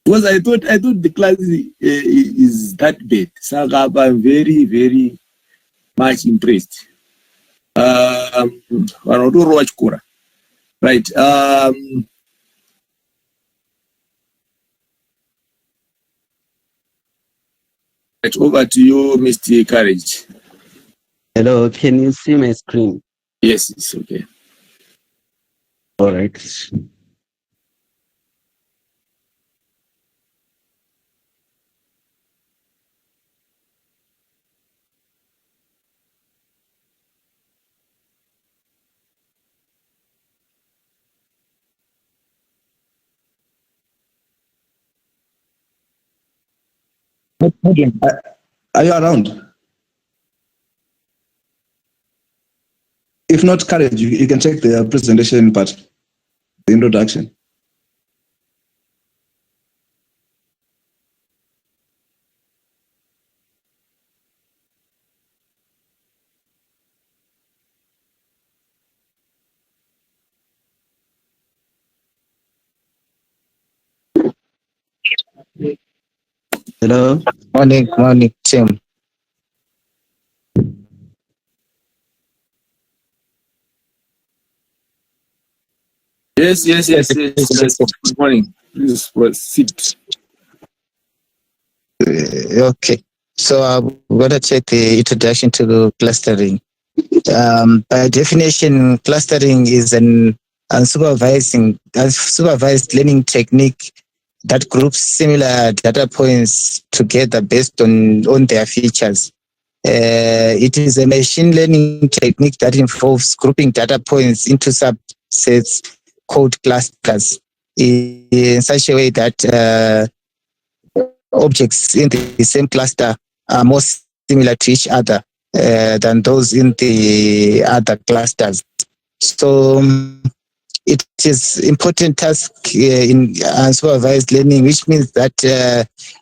Because I thought the class is that bad. So I'm very, very much impressed. Right. Right, over to you, Mr. Courage. Hello, can you see my screen? Yes, it's okay. All right. Are you around? If not, Courage, you can check the presentation part, the introduction. Hello. Morning, Tim. Yes. Good morning. Please sit. Okay, so I'm gonna check the introduction to clustering. By definition, clustering is an unsupervised learning technique that groups similar data points together based on their features. It is a machine learning technique that involves grouping data points into subsets called clusters in such a way that objects in the same cluster are more similar to each other than those in the other clusters. So it is important task in unsupervised learning, which means that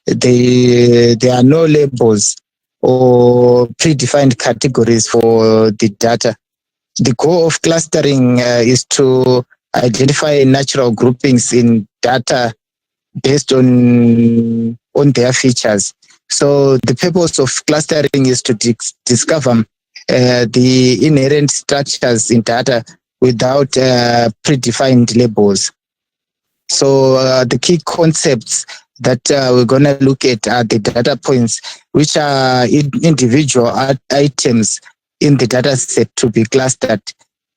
there are no labels or predefined categories for the data. The goal of clustering is to identify natural groupings in data based on their features. So the purpose of clustering is to discover the inherent structures in data without predefined labels. So the key concepts that we're going to look at are the data points, which are individual items in the data set to be clustered.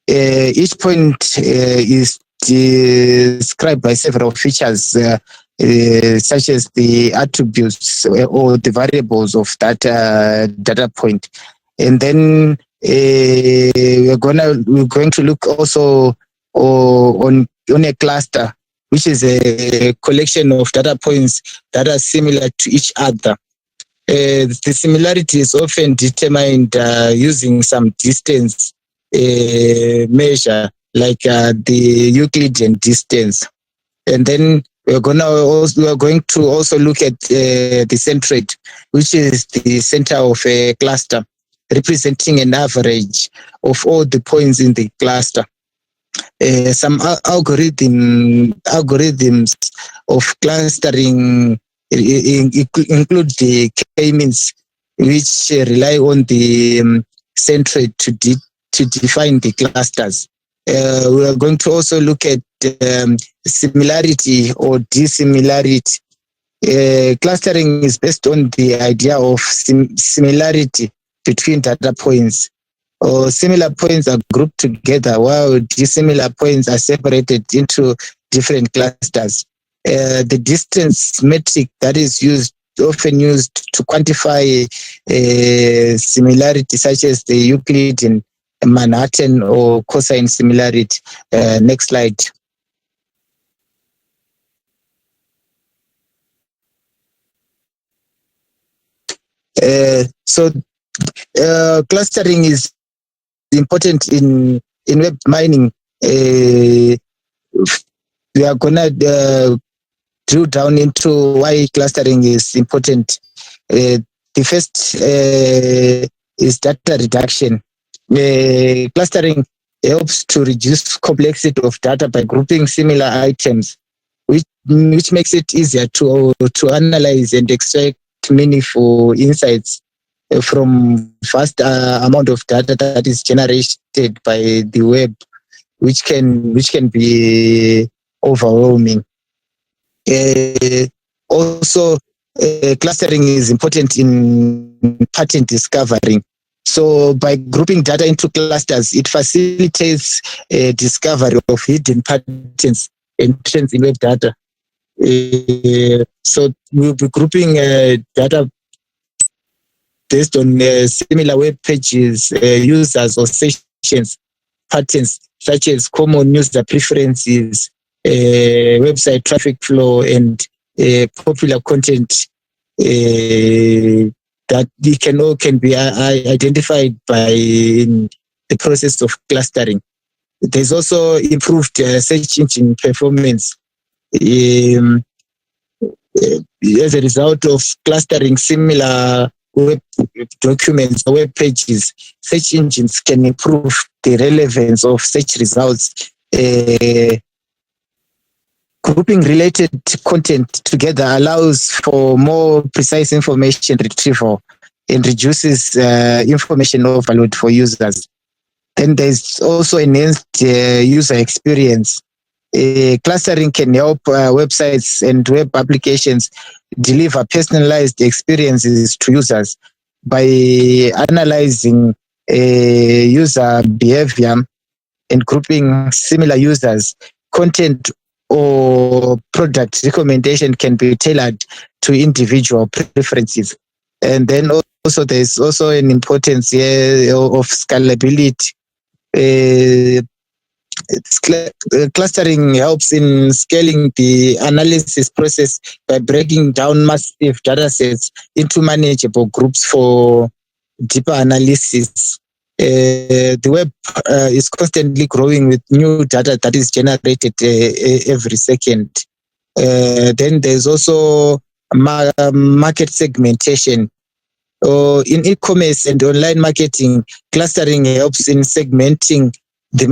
Each point is described by several features such as the attributes or the variables of that data point. And then we're going to look also on a cluster, which is a collection of data points that are similar to each other. The similarity is often determined using some distance measure, like the Euclidean distance. And then we're going to also look at the centroid, which is the center of a cluster, representing an average of all the points in the cluster. Some algorithms of clustering include the k-means, which rely on the centroid to define the clusters. We are going to also look at similarity or dissimilarity. Clustering is based on the idea of similarity between data points. Or similar points are grouped together while dissimilar points are separated into different clusters. The distance metric that is often used to quantify similarity, such as the Euclidean, Manhattan, or cosine similarity. Next slide. So clustering is important in web mining. We are gonna drill down into why clustering is important. The first is data reduction. Clustering helps to reduce complexity of data by grouping similar items, which which makes it easier to analyze and extract meaningful insights from vast amount of data that is generated by the web, which can be overwhelming. Also, clustering is important in pattern discovering. So by grouping data into clusters, it facilitates discovery of hidden patterns and trends in web data. So we'll be grouping data based on similar web pages, users or sessions, patterns such as common user preferences, website traffic flow, and popular content that can be identified by the process of clustering. There's also improved search engine performance. Um, as a result of clustering similar web documents or web pages, search engines can improve the relevance of search results. Grouping related content together allows for more precise information retrieval and reduces information overload for users. Then there's also enhanced user experience. Clustering can help websites and web applications deliver personalized experiences to users by analyzing user behavior and grouping similar users. Content or product recommendation can be tailored to individual preferences. And then also there's also an importance here of scalability. Clustering helps in scaling the analysis process by breaking down massive data sets into manageable groups for deeper analysis. The web is constantly growing with new data that is generated every second. Then there's also market segmentation. In e-commerce and online marketing, clustering helps in segmenting the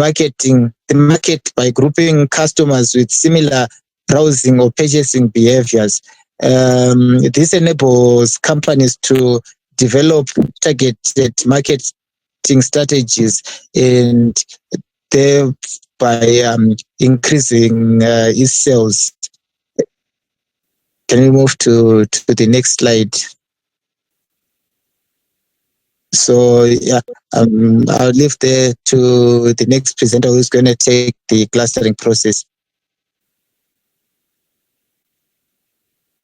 market by grouping customers with similar browsing or purchasing behaviors. This enables companies to develop targeted marketing strategies and thereby increasing its sales. Can we move to the next slide? So yeah, I'll leave there to the next presenter who's going to take the clustering process.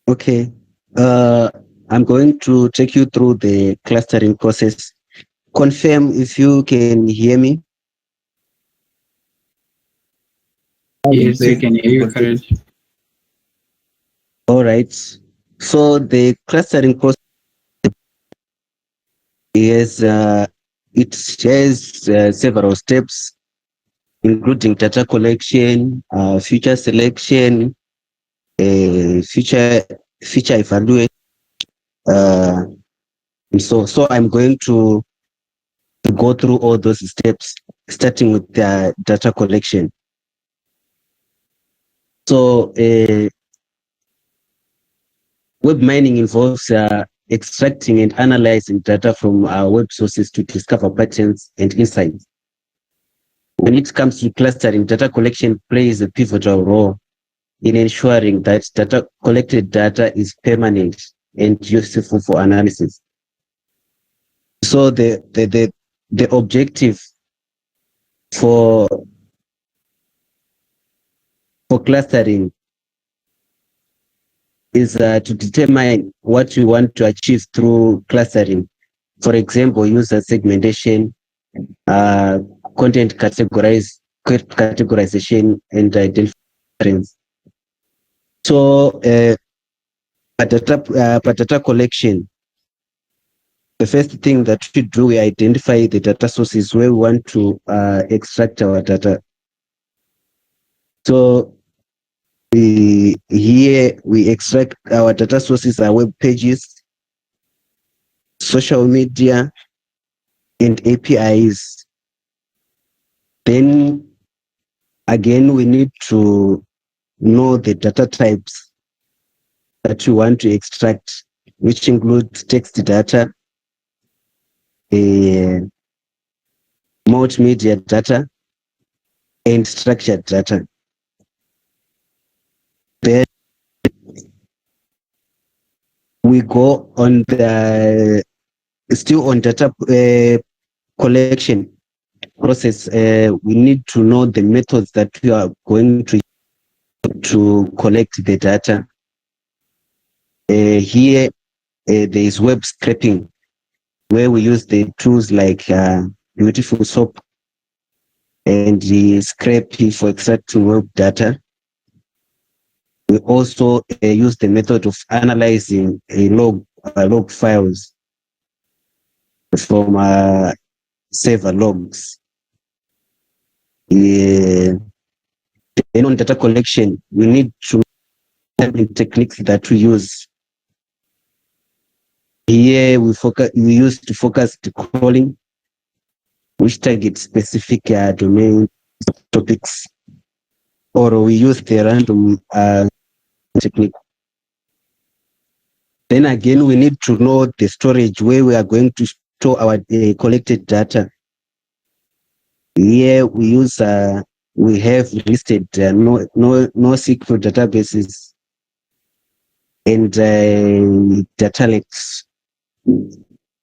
Okay. I'm going to take you through the clustering process. Confirm if you can hear me. Yes, we can hear you, Khaled. All right. So the clustering process is it shares several steps, including data collection, feature selection, feature evaluation. So I'm going to go through all those steps, starting with the data collection. So web mining involves extracting and analyzing data from web sources to discover patterns and insights. When it comes to clustering, data collection plays a pivotal role in ensuring that collected data is permanent and useful for analysis. So the objective for clustering is to determine what we want to achieve through clustering. For example, user segmentation, content categorization, and identification. So, data collection, the first thing that we do, we identify the data sources where we want to extract our data. So here we extract our data sources, our web pages, social media, and APIs. Then again, we need to know the data types that you want to extract, which include text data, multimedia data, and structured data. Then we go on the still on data collection process. We need to know the methods that we are going to collect the data. Here, there is web scraping, where we use the tools like Beautiful Soap and the scrape for extracting web data. We also use the method of analyzing log files from server logs. Then on data collection, we need to know the techniques that we use. Here we use to focus the crawling, which targets specific domain topics, or we use the random technique. Then again, we need to know the storage where we are going to store our collected data. Here we use we have listed NoSQL databases and data lakes.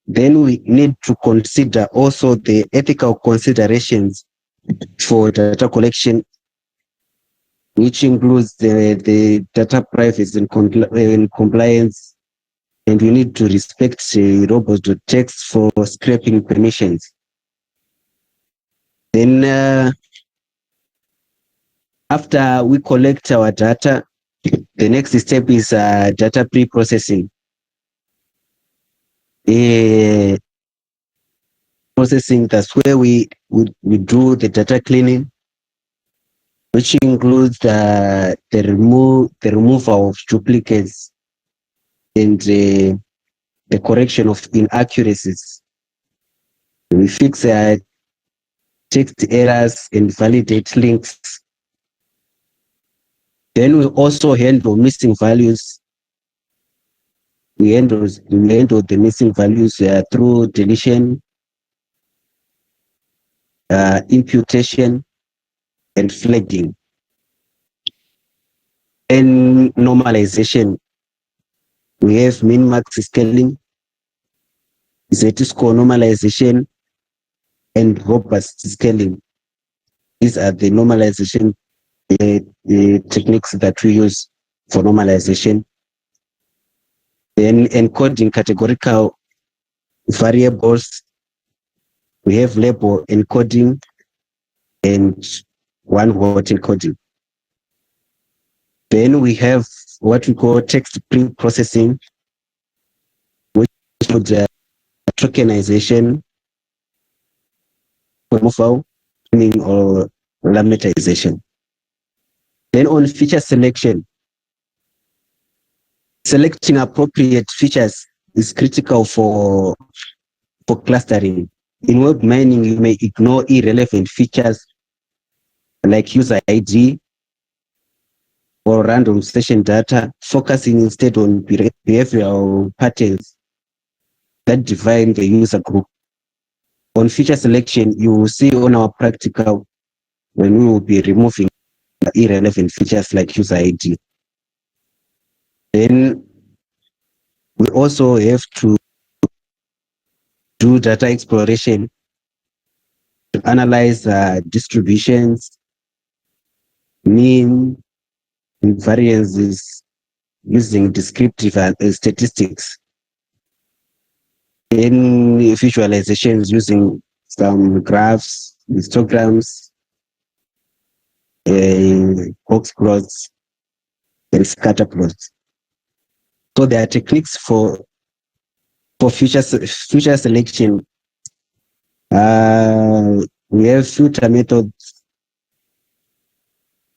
Then we need to consider also the ethical considerations for data collection, which includes the data privacy and compliance, and we need to respect robots.txt for scraping permissions. Then after we collect our data, the next step is data pre-processing. Processing, that's where we do the data cleaning, which includes the removal of duplicates and the correction of inaccuracies. We fix text errors and validate links. Then we also handle missing values. We handle the missing values through deletion, imputation, and flagging. And normalization, we have min-max scaling, z-score normalization, and robust scaling. These are the normalization techniques that we use for normalization. Then encoding categorical variables, we have label encoding and one-word encoding. Then we have what we call text pre-processing, which includes tokenization, removal, or lemmatization. Then on feature selection, selecting appropriate features is critical for clustering. In web mining, you may ignore irrelevant features like user ID or random session data, focusing instead on behavioral patterns that define the user group. On feature selection, you will see on our practical when we will be removing irrelevant features like user ID. Then we also have to do data exploration to analyze distributions, mean, and variances using descriptive statistics. Then visualizations using some graphs, histograms, box plots, and scatter plots. So there are techniques for future selection. We have filter methods,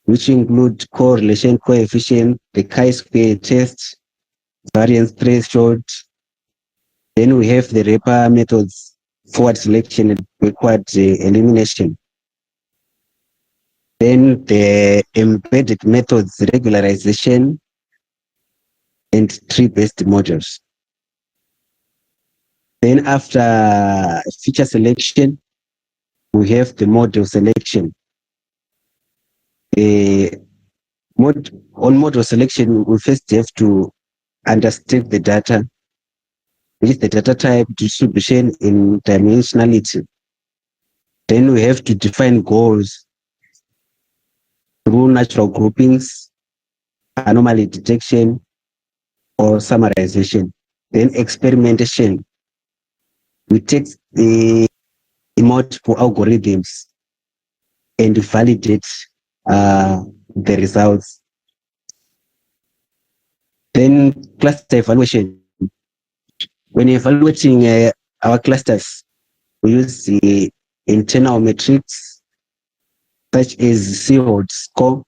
which include correlation coefficient, the chi-square test, variance threshold. Then we have the REPA methods, forward selection and backward elimination. Then the embedded methods, regularization, and tree-based modules. Then after feature selection, we have the model selection. On model selection, we first have to understand the data, which is the data type, distribution, and dimensionality. Then we have to define goals through natural groupings, anomaly detection, or summarization. Then experimentation. We take multiple algorithms and validate the results. Then cluster evaluation. When evaluating our clusters, we use the internal metrics such as cohort score.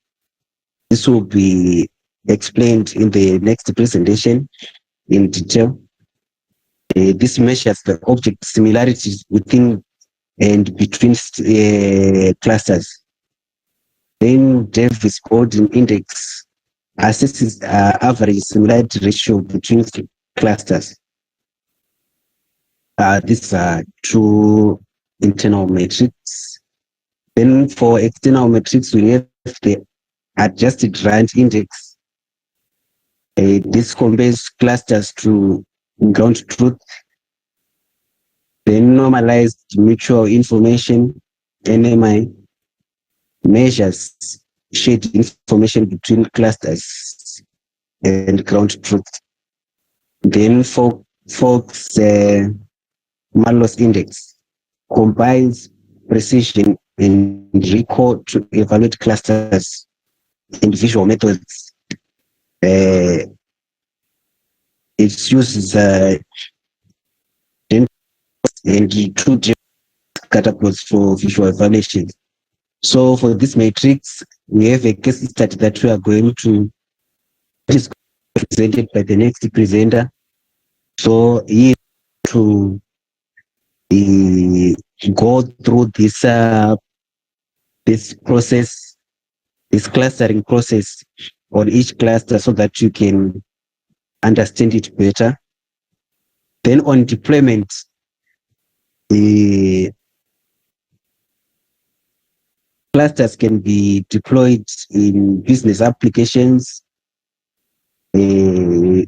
This will be explained in the next presentation in detail. This measures the object similarities within and between clusters. Then Davis Borden index assesses average similarity ratio between clusters. These are two internal metrics. Then for external metrics, we have the adjusted rand index. This compares clusters to ground truth. Then normalized mutual information, NMI, measures shared information between clusters and ground truth. Then Fox Mallows index combines precision and recall to evaluate clusters and visual methods. It uses and two catalogs for visual evaluation. So for this matrix, we have a case study that we are going to is presented by the next presenter. So he to go through this this process, this clustering process on each cluster so that you can understand it better. Then on deployment, the clusters can be deployed in business applications, for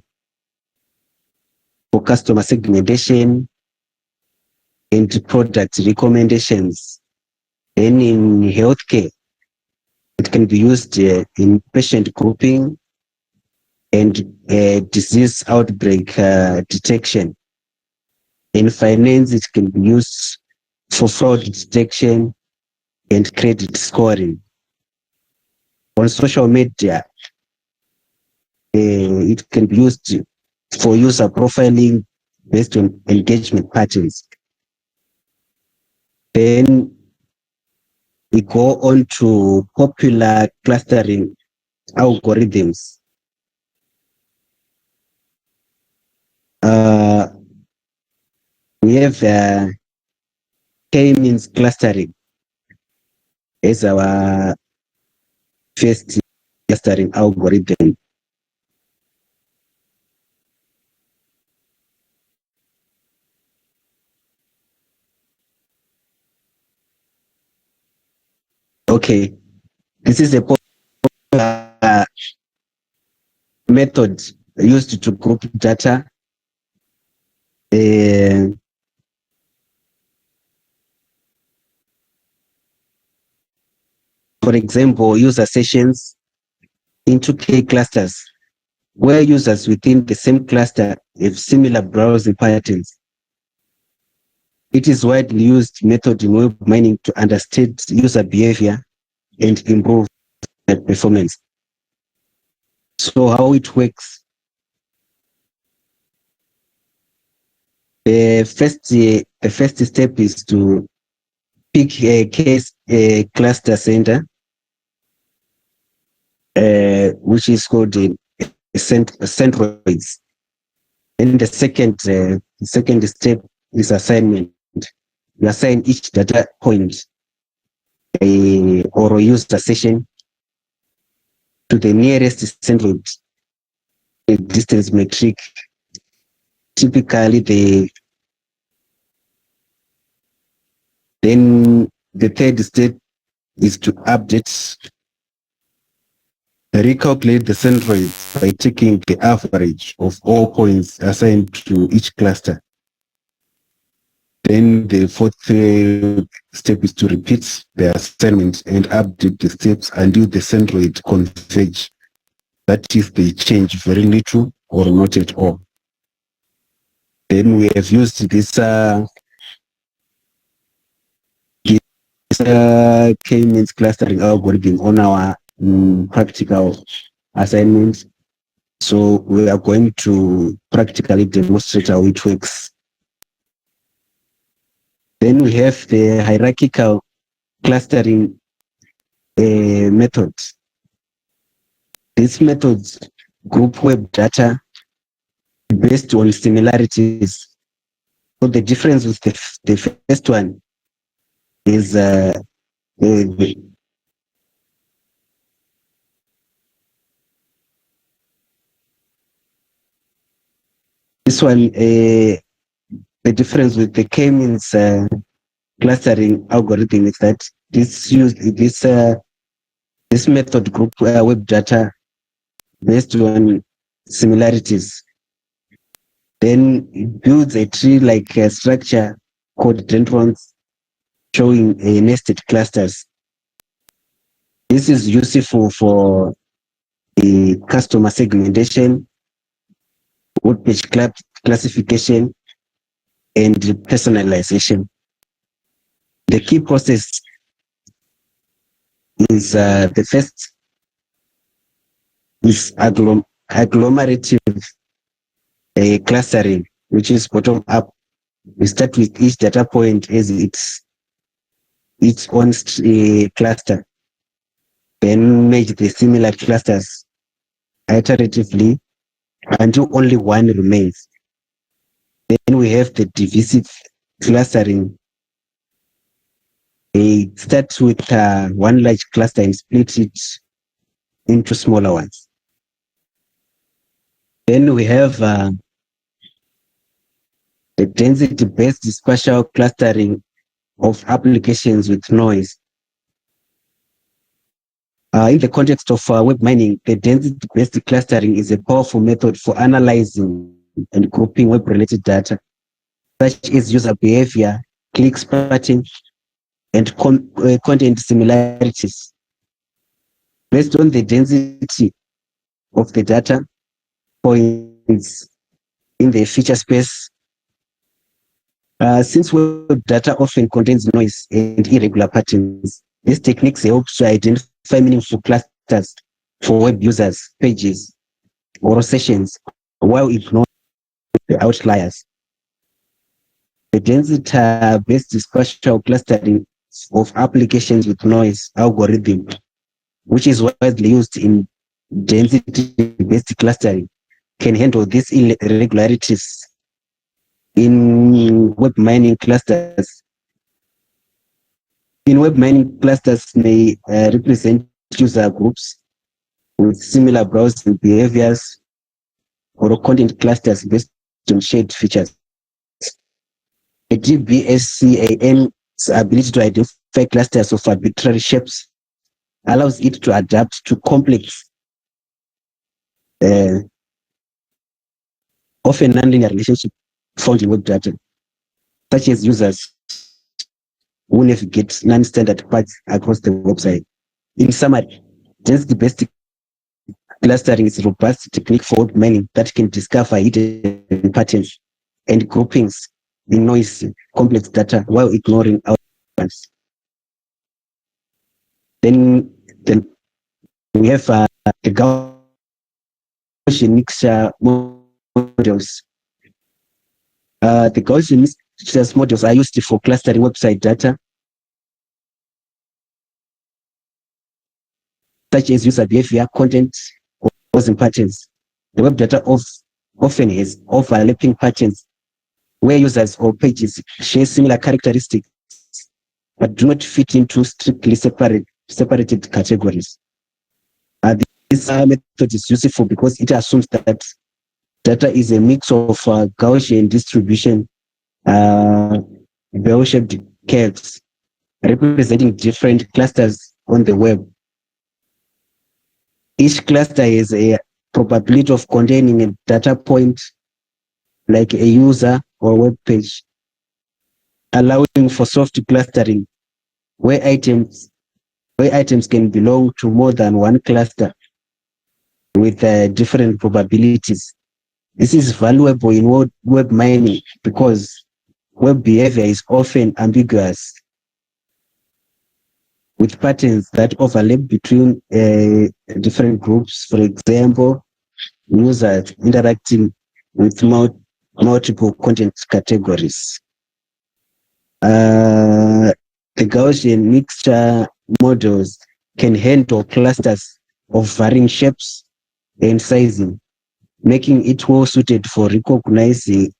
customer segmentation and product recommendations. Then in healthcare, it can be used in patient grouping and disease outbreak detection. In finance, it can be used for fraud detection and credit scoring. On social media, it can be used for user profiling based on engagement patterns. Then we go on to popular clustering algorithms. We have K-means clustering as our first clustering algorithm. Okay, this is a popular method used to group data. For example, user sessions into K clusters, where users within the same cluster have similar browsing patterns. It is widely used method in web mining to understand user behavior and improve their performance. So how it works? The first step is to pick a case cluster center, which is called a centroids. And the second step is assignment. You assign each data point or user session to the nearest centroid distance metric. Typically, then the third step is to update, recalculate the centroids by taking the average of all points assigned to each cluster. Then the fourth step is to repeat the assignment and update the steps until the centroid converge. That is, they change very little or not at all. Then we have used this K-means clustering algorithm on our practical assignments. So we are going to practically demonstrate how it works. Then we have the hierarchical clustering method. These methods group web data based on similarities. So the difference with the first one is this one, the difference with the K-means clustering algorithm is that this method group web data based on similarities. Then it builds a tree-like structure called dendrons, showing nested clusters. This is useful for the customer segmentation, web page classification, and personalization. The key process is the first is agglomerative clustering, which is bottom up. We start with each data point as its own cluster, then merge the similar clusters iteratively until only one remains. Then we have the divisive clustering. They start with one large cluster and split it into smaller ones. Then we have the density-based spatial clustering of applications with noise. In the context of web mining, the density-based clustering is a powerful method for analyzing and grouping web-related data, such as user behavior, clicks patterns, and content similarities. Based on the density of the data points in the feature space, since web data often contains noise and irregular patterns, these techniques help to identify meaningful clusters for web users, pages, or sessions, while ignoring the outliers. The density-based spatial clustering of applications with noise algorithm, which is widely used in density-based clustering, can handle these irregularities in web mining clusters. In web mining clusters may represent user groups with similar browsing behaviors or content clusters based on shared features. A DBSCAN's ability to identify clusters of arbitrary shapes allows it to adapt to complex, often nonlinear relationships found in web data, such as users who navigate non-standard paths across the website. In summary, density-based clustering is a robust technique for web mining that can discover hidden patterns and groupings in noisy, complex data while ignoring outliers. Then we have the Gaussian mixture models. The Gaussian mixture models are used for clustering website data, such as user behavior, content, or browsing patterns. The web data often has overlapping patterns where users or pages share similar characteristics but do not fit into strictly separated categories. This method is useful because it assumes that data is a mix of Gaussian distribution, bell-shaped curves representing different clusters on the web. Each cluster has a probability of containing a data point like a user or web page, allowing for soft clustering where items can belong to more than one cluster with different probabilities. This is valuable in web mining because web behavior is often ambiguous, with patterns that overlap between different groups. For example, users interacting with multiple content categories. The Gaussian mixture models can handle clusters of varying shapes and sizing, making it well suited for recognizing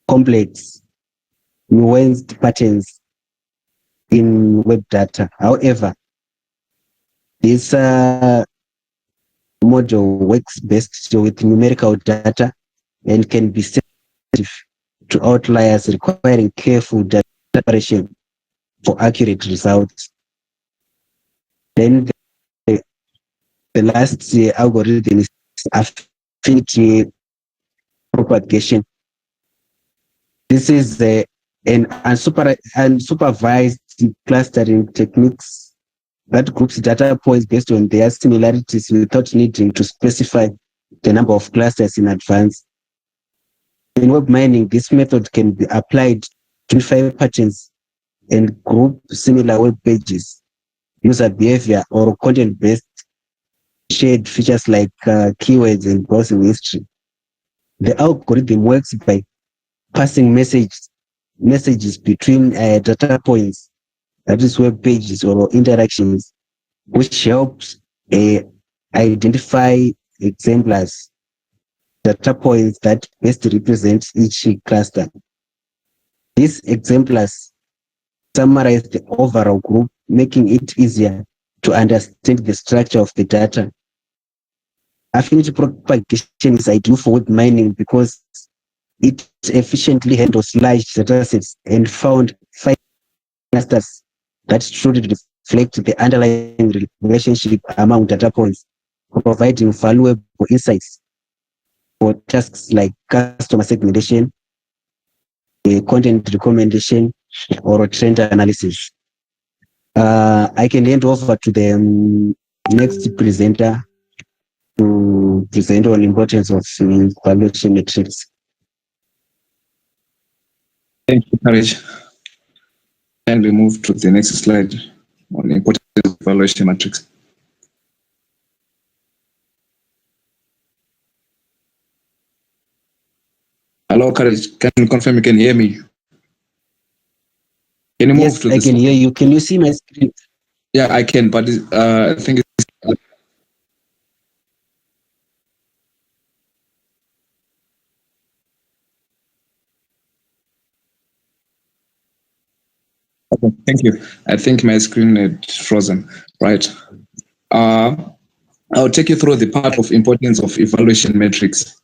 complex, nuanced patterns in web data. However, this model works best with numerical data and can be sensitive to outliers, requiring careful data preparation for accurate results. Then the last algorithm is affinity propagation. This is an unsupervised clustering techniques that groups data points based on their similarities without needing to specify the number of clusters in advance. In web mining, this method can be applied to identify patterns and group similar web pages, user behavior, or content-based shared features like keywords and browsing history. The algorithm works by passing messages between data points, that is web pages or interactions, which helps identify exemplars, data points that best represent each cluster. These exemplars summarize the overall group, making it easier to understand the structure of the data. Affinity propagation is ideal for web mining because it efficiently handles large datasets and found clusters that truly reflect the underlying relationship among data points, providing valuable insights for tasks like customer segmentation, content recommendation, or trend analysis. I can hand over to the next presenter to present on importance of evaluation metrics. Thank you, Courage. And we move to the next slide on the importance of evaluation metrics. Hello, Courage. Can you confirm you can hear me? Can you move Yes, to I this? can hear you. Can you see my screen? Yeah, I can, but I think it's okay, thank you. I think my screen had frozen. Right. I'll take you through the part of importance of evaluation metrics.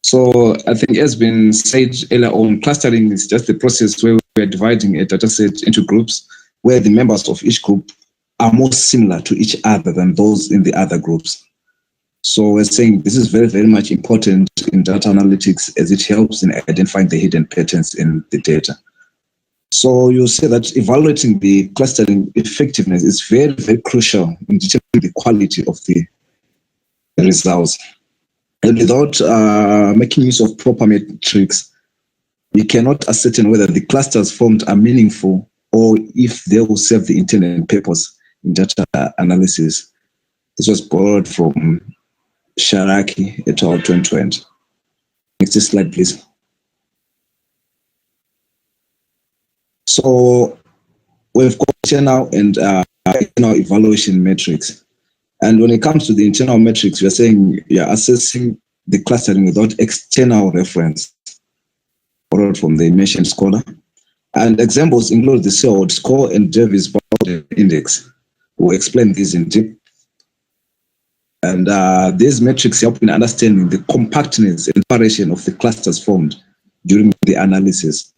So I think as been said earlier on, clustering is just the process where we are dividing a data set into groups where the members of each group are more similar to each other than those in the other groups. So we're saying this is very, very much important in data analytics as it helps in identifying the hidden patterns in the data. So you say that evaluating the clustering effectiveness is very, very crucial in determining the quality of the results. And without making use of proper metrics, you cannot ascertain whether the clusters formed are meaningful or if they will serve the intended purpose in data analysis. This was borrowed from Sharaki et al. 2020. Next slide, please. So we've got internal and internal evaluation metrics. And when it comes to the internal metrics, we're saying you're assessing the clustering without external reference, borrowed from the mentioned scholar. And examples include the Seward score and Davis-Bowden index. We'll explain this in depth. And these metrics help in understanding the compactness and separation of the clusters formed during the analysis.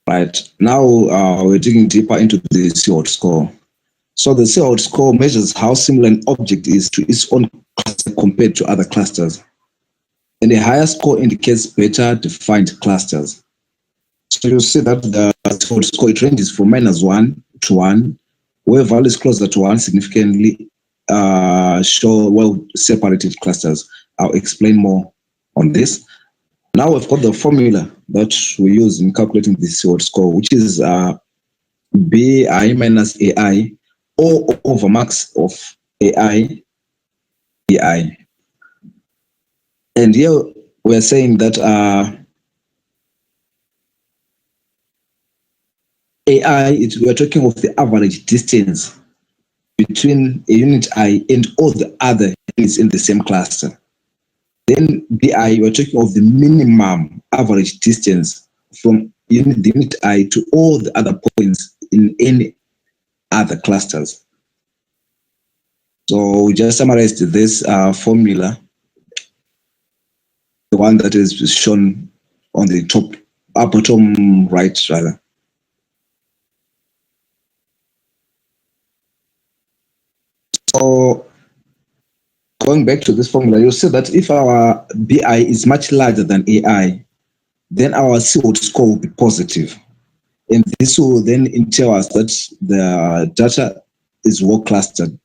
Right, now we're digging deeper into the Seward score. So the Seward score measures how similar an object is to its own cluster compared to other clusters. And a higher score indicates better defined clusters. So you'll see that the Seward score, it ranges from -1 to 1, where values closer to 1 significantly show well-separated clusters. I'll explain more on this. Now we've got the formula that we use in calculating the Seward score, which is BI minus AI, or over max of AI, BI. And here we're saying that AI, we're talking of the average distance between a unit I and all the other units in the same cluster. Then BI, we're talking of the minimum average distance from the unit I to all the other points in any other clusters. So we just summarized this formula, the one that is shown on the top, bottom right rather. So going back to this formula, you'll see that if our BI is much larger than AI, then our Seward score will be positive. And this will then entail us that the data is well clustered.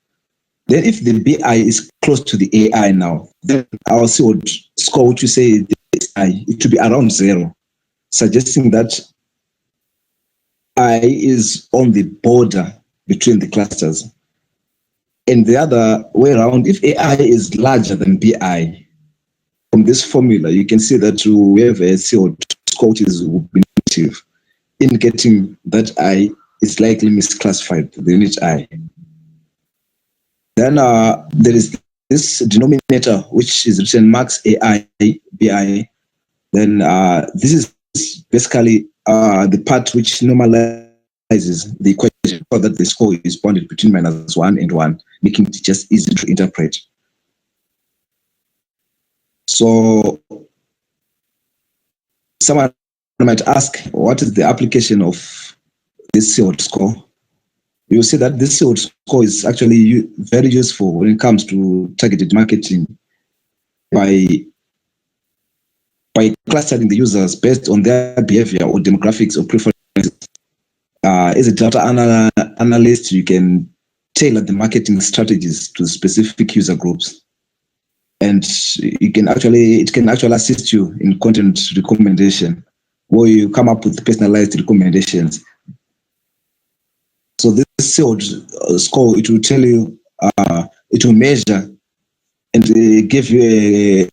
Then if the BI is close to the AI now, then our Seward score, which you say is I, it should be around 0, suggesting that I is on the border between the clusters. And the other way around, if AI is larger than BI, from this formula, you can see that we have a Seward score which is negative, indicating that I is likely misclassified, the unit I. Then there is this denominator, which is written max AI, BI. Then this is basically the part which normalizes the equation so that the score is bounded between -1 and 1, making it just easy to interpret. So someone might ask, what is the application of this Seward score? You'll see that this Seward score is actually very useful when it comes to targeted marketing by clustering the users based on their behavior or demographics or preferences. As a data analyst, you can tailor the marketing strategies to specific user groups. And it can actually assist you in content recommendation, where you come up with personalized recommendations. So this Seward score, it will tell you, it will measure and give you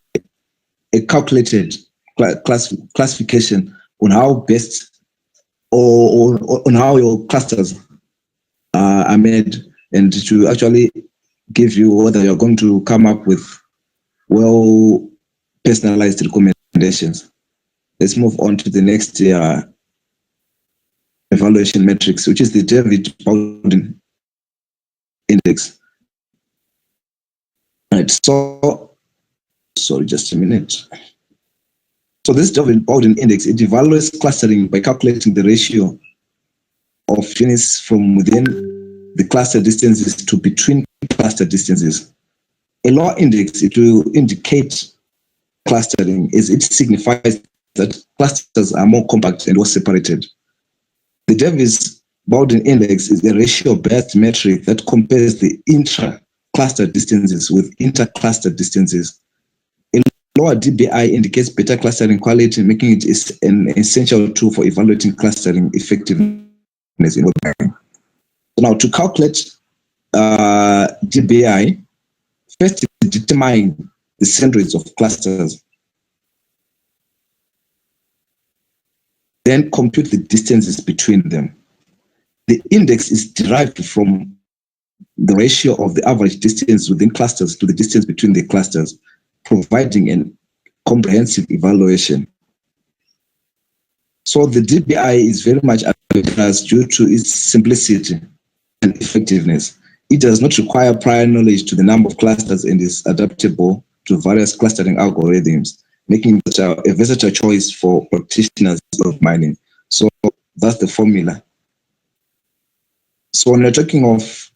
a calculated classification on how best or on how your clusters are made, and to actually give you whether you're going to come up with well personalized recommendations. Let's move on to the next evaluation metrics, which is the Davis-Bowden index. Right, so sorry, just a minute. So this Davis-Bowden index, it evaluates clustering by calculating the ratio of units from within the cluster distances to between cluster distances. A lower index, it will indicate clustering as it signifies that clusters are more compact and well separated. The Davis-Bowden index is a ratio-based metric that compares the intra-cluster distances with inter-cluster distances. A lower DBI indicates better clustering quality, making it an essential tool for evaluating clustering effectiveness in webmining. So now, to calculate DBI, first determine the centroids of clusters. Then compute the distances between them. The index is derived from the ratio of the average distance within clusters to the distance between the clusters, providing a comprehensive evaluation. So the DBI is very much advantageous due to its simplicity and effectiveness. It does not require prior knowledge to the number of clusters and is adaptable to various clustering algorithms, making it a versatile choice for practitioners of mining. So that's the formula. So when we're talking of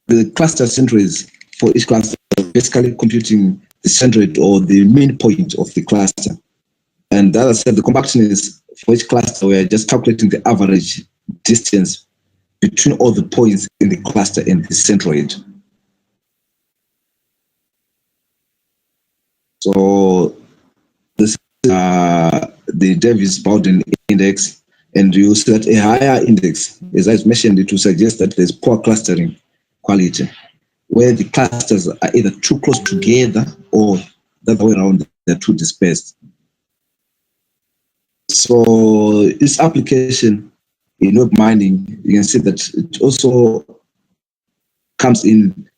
the cluster centroids for each cluster, basically computing the centroid or the main point of the cluster. And as I said, the compactness for each cluster, we're just calculating the average distance between all the points in the cluster and the centroid. So this is the Davis-Bowden index, and you see that a higher index, as I mentioned, it will suggest that there's poor clustering quality, where the clusters are either too close together or the other way around, they're too dispersed. So this application in web mining, you can see that it also comes in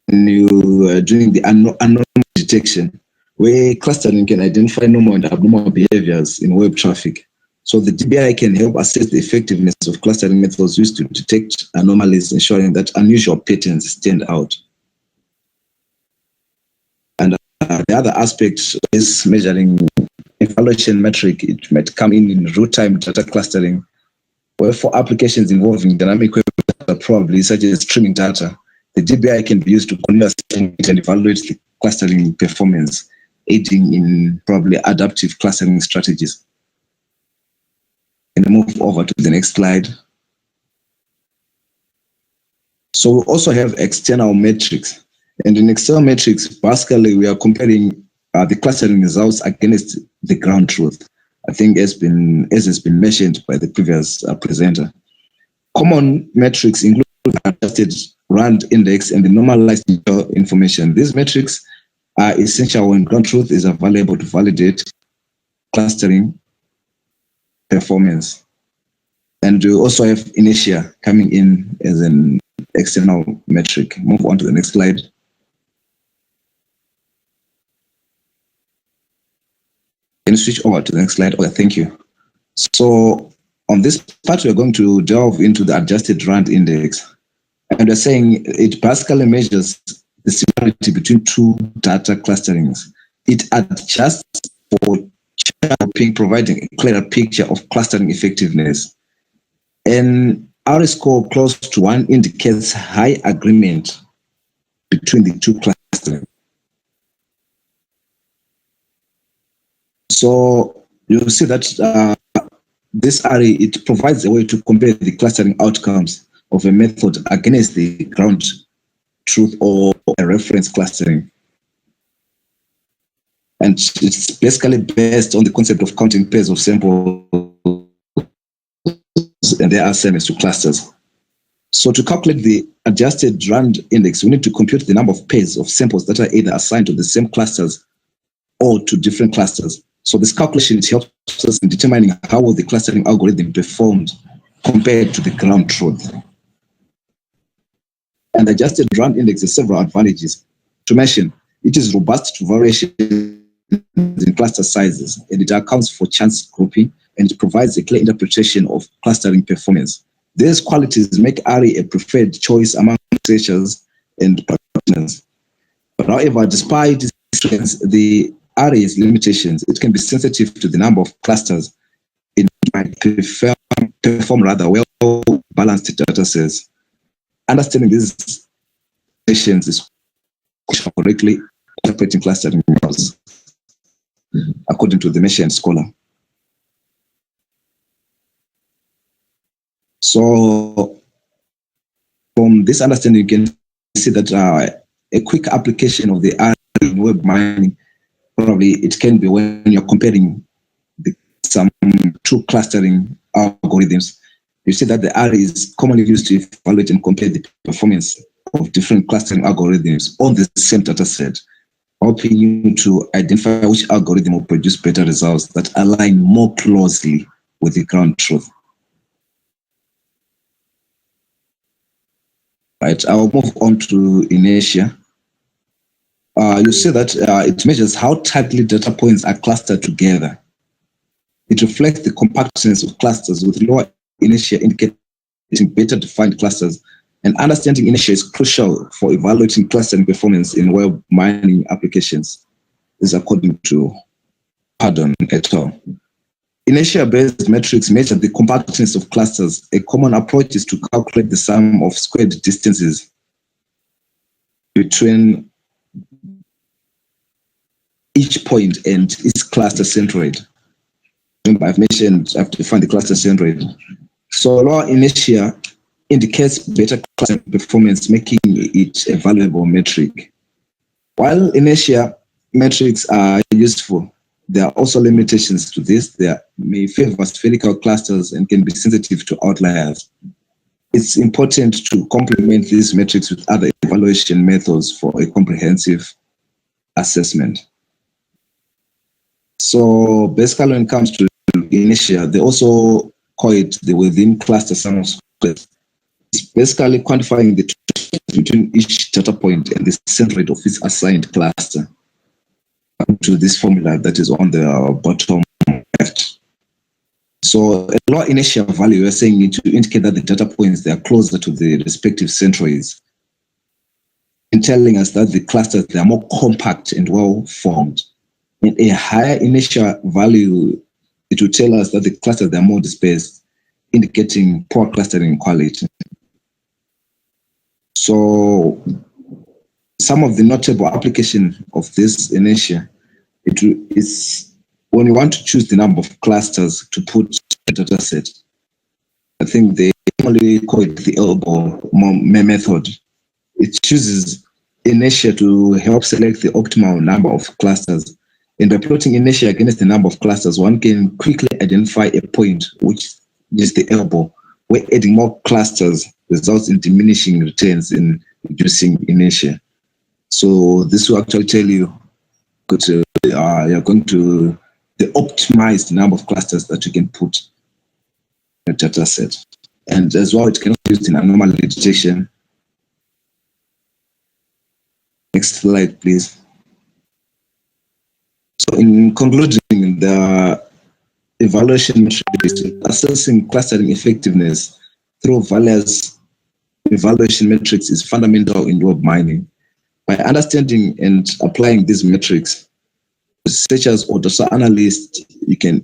during the anomaly detection, where clustering can identify normal and abnormal behaviors in web traffic. So the DBI can help assess the effectiveness of clustering methods used to detect anomalies, ensuring that unusual patterns stand out. And the other aspect is measuring evaluation metric. It might come in real-time data clustering, where for applications involving dynamic web data, probably such as streaming data, the DBI can be used to continuously and evaluate the clustering performance, aiding in probably adaptive clustering strategies. And move over to the next slide. So we also have external metrics. And in external metrics, basically, we are comparing the clustering results against the ground truth. I think as has been mentioned by the previous presenter. Common metrics include the adjusted RAND index and the normalized information. These metrics are essential when ground truth is available to validate clustering performance. And we also have inertia coming in as an external metric. Move on to the next slide. Can you switch over to the next slide? Okay, thank you. So on this part, we're going to delve into the adjusted RAND index. And we're saying it basically measures the similarity between two data clusterings. It adjusts for chirping, providing a clearer picture of clustering effectiveness. An R score close to 1 indicates high agreement between the two clustering. So you'll see that this array, it provides a way to compare the clustering outcomes of a method against the ground truth or a reference clustering. And it's basically based on the concept of counting pairs of samples and their assignments to clusters. So to calculate the adjusted RAND index, we need to compute the number of pairs of samples that are either assigned to the same clusters or to different clusters. So this calculation helps us in determining how well the clustering algorithm performed compared to the ground truth. And the adjusted RAND index has several advantages. To mention, it is robust to variation in cluster sizes, and it accounts for chance grouping, and it provides a clear interpretation of clustering performance. These qualities make array a preferred choice among researchers and practitioners. But however, despite its strengths, the array's limitations, it can be sensitive to the number of clusters. It might perform rather well balanced data sets. Understanding these limitations is crucial for correctly interpreting clustering models, according to the mentioned scholar. So from this understanding, you can see that a quick application of the array in web mining, probably it can be when you're comparing some two clustering algorithms. You see that the array is commonly used to evaluate and compare the performance of different clustering algorithms on the same data set, helping you to identify which algorithm will produce better results that align more closely with the ground truth. Right, I'll move on to inertia. You see that it measures how tightly data points are clustered together. it reflects the compactness of clusters with lower inertia indicating better defined clusters. And understanding inertia is crucial for evaluating clustering performance in web mining applications. This is according to Pardon et al. Inertia-based metrics measure the compactness of clusters. A common approach is to calculate the sum of squared distances between each point and its cluster centroid. Remember, I've defined the cluster centroid. So lower inertia indicates better cluster performance, making it a valuable metric. While inertia metrics are useful, there are also limitations to this. They may favor spherical clusters and can be sensitive to outliers. It's important to complement these metrics with other evaluation methods for a comprehensive assessment. So basically, when it comes to inertia, they also call it the within cluster sum of squares. It's basically quantifying the difference between each data point and the centroid of its assigned cluster, to this formula that is on the bottom left. So a lower inertia value, we're saying it to indicate that the data points, they are closer to the respective centroids, in telling us that the clusters, they are more compact and well formed. And a higher inertia value, it will tell us that the clusters, they are more dispersed, indicating poor clustering quality. So some of the notable application of this inertia, it is when you want to choose the number of clusters to put a data set. I think they normally call it the elbow method. It chooses inertia to help select the optimal number of clusters. And by plotting inertia against the number of clusters, one can quickly identify a point, which is the elbow, where adding more clusters results in diminishing returns in reducing inertia. So this will actually tell you you're going to the optimized number of clusters that you can put in a data set. And as well, it can be used in anomaly detection. Next slide, please. So in concluding, the evaluation metrics, assessing clustering effectiveness through various evaluation metrics is fundamental in web mining. By understanding and applying these metrics, researchers or data analysts, you can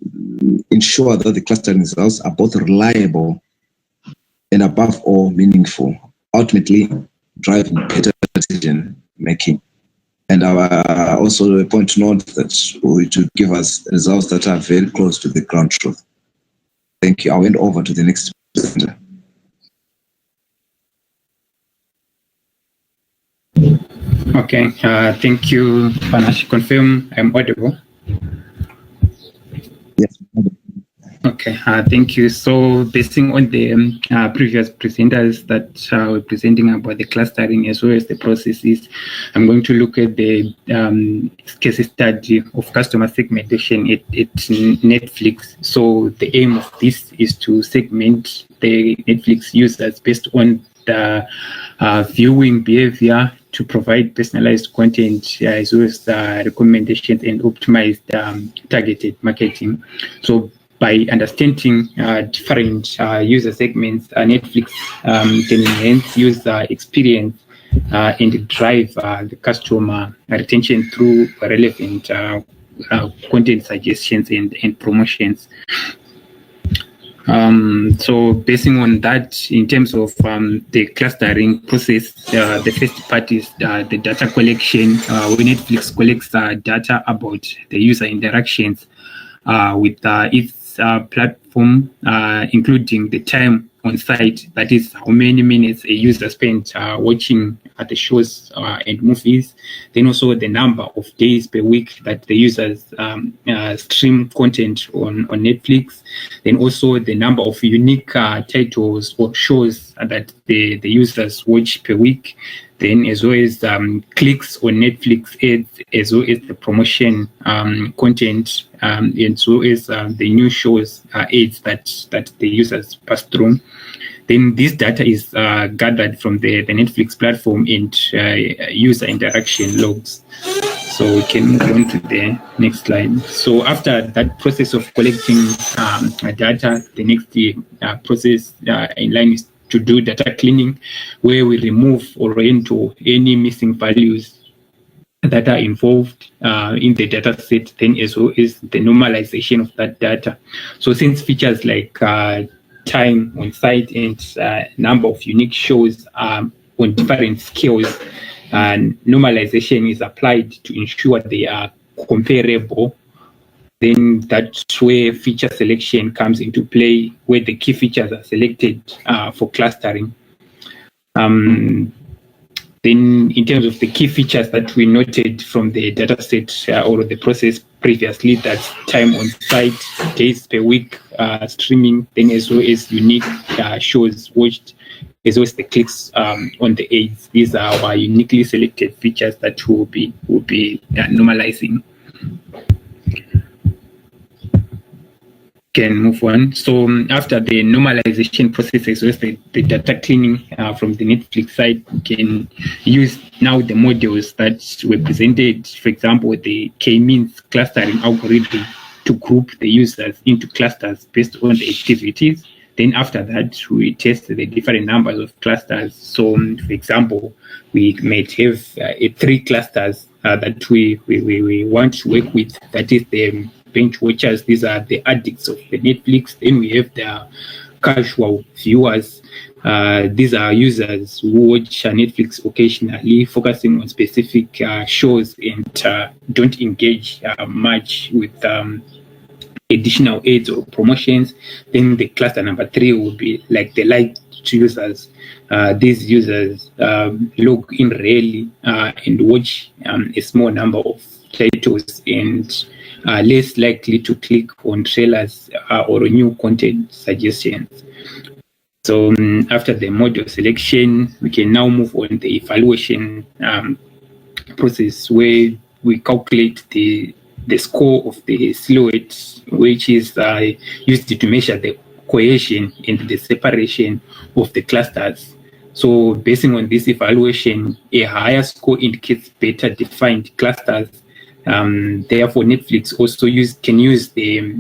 ensure that the clustering results are both reliable and above all meaningful, ultimately driving better decision making. And our also a point to note that it will give us results that are very close to the ground truth. Thank you. I went over to the next presenter. Okay, thank you, Panache. Confirm I'm audible. Yes. Okay, thank you. So basing on the previous presenters that were presenting about the clustering as well as the processes, I'm going to look at the case study of customer segmentation at Netflix. So the aim of this is to segment the Netflix users based on the viewing behavior to provide personalized content as well as recommendations and optimized targeted marketing. So by understanding different user segments, Netflix can enhance user experience and drive the customer retention through relevant content suggestions and promotions. So basing on that, in terms of the clustering process, the first part is the data collection. When Netflix collects data about the user interactions with its platform, including the time on site, that is how many minutes a user spent watching the shows and movies, then also the number of days per week that the users stream content on Netflix, then also the number of unique titles or shows that the users watch per week, then as well as clicks on Netflix ads, as well as the promotion content, and so as the new shows ads that the users pass through. Then this data is gathered from the Netflix platform and user interaction logs. So we can move on to the next slide. So after that process of collecting data, the next process in line is to do data cleaning, where we remove or enter any missing values that are involved in the data set, then as well as the normalization of that data. So since features like time on site and number of unique shows on different scales, and normalization is applied to ensure they are comparable, then that's where feature selection comes into play, where the key features are selected for clustering. Then in terms of the key features that we noted from the dataset or the process previously, that's time on site, days per week, streaming, then as well as unique shows watched, as well as the clicks on the aids. These are our uniquely selected features that will be normalizing. Can move on. So after the normalization process, as well as the data cleaning from the Netflix side, we can use now the models that were presented, for example, the k-means clustering algorithm to group the users into clusters based on the activities. Then after that, we test the different numbers of clusters. So for example, we might have 3 clusters that we want to work with. That is the binge watchers. These are the addicts of the Netflix. Then we have the casual viewers. These are users who watch Netflix occasionally, focusing on specific shows and don't engage much with additional ads or promotions. Then the cluster number 3 will be like the light users. These users log in rarely and watch a small number of titles and less likely to click on trailers or new content suggestions. So after the module selection, we can now move on the evaluation process, where we calculate the score of the silhouette, which is used to measure the cohesion and the separation of the clusters. So basing on this evaluation, a higher score indicates better defined clusters. Therefore, Netflix also can use the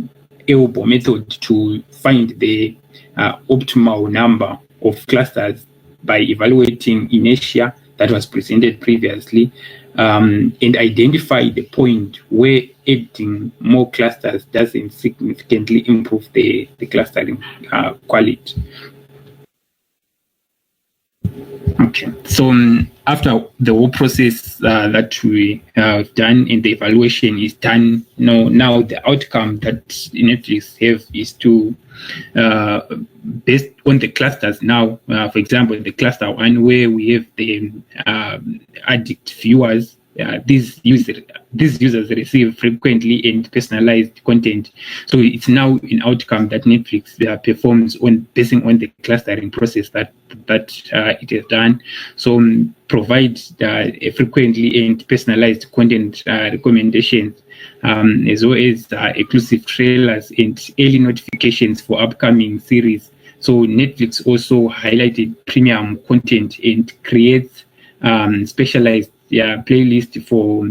elbow method to find the optimal number of clusters by evaluating inertia that was presented previously, and identify the point where adding more clusters doesn't significantly improve the clustering quality. Okay, so after the whole process that we have done and the evaluation is done, now the outcome that Netflix have is to, based on the clusters now, for example, the cluster 1 where we have the addict viewers, these users receive frequently and personalized content. So it's now an outcome that Netflix performs on basing on the clustering process that it has done. So provides a frequently and personalized content recommendations, as well as exclusive trailers and early notifications for upcoming series. So Netflix also highlighted premium content and creates specialized playlist for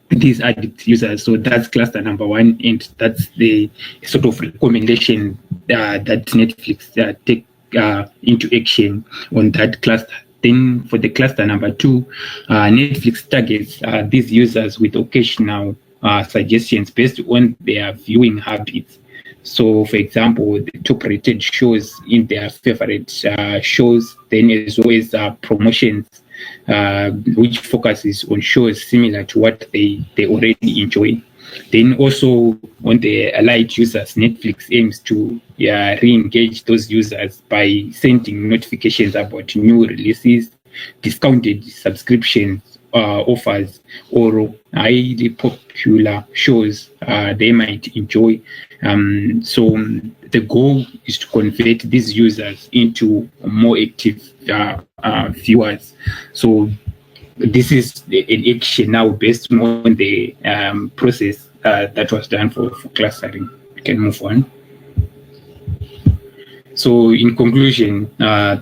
these addict users. So that's cluster number 1, and that's the sort of recommendation that Netflix take into action on that cluster. Then for the cluster number 2, Netflix targets these users with occasional suggestions based on their viewing habits. So, for example, the top-rated shows in their favorite shows, then as well as promotions, which focuses on shows similar to what they already enjoy. Then also on the light users, Netflix aims to re-engage those users by sending notifications about new releases, discounted subscriptions offers, or highly popular shows they might enjoy. So the goal is to convert these users into more active viewers. So this is an action now based on the process that was done for clustering. We can move on. So in conclusion,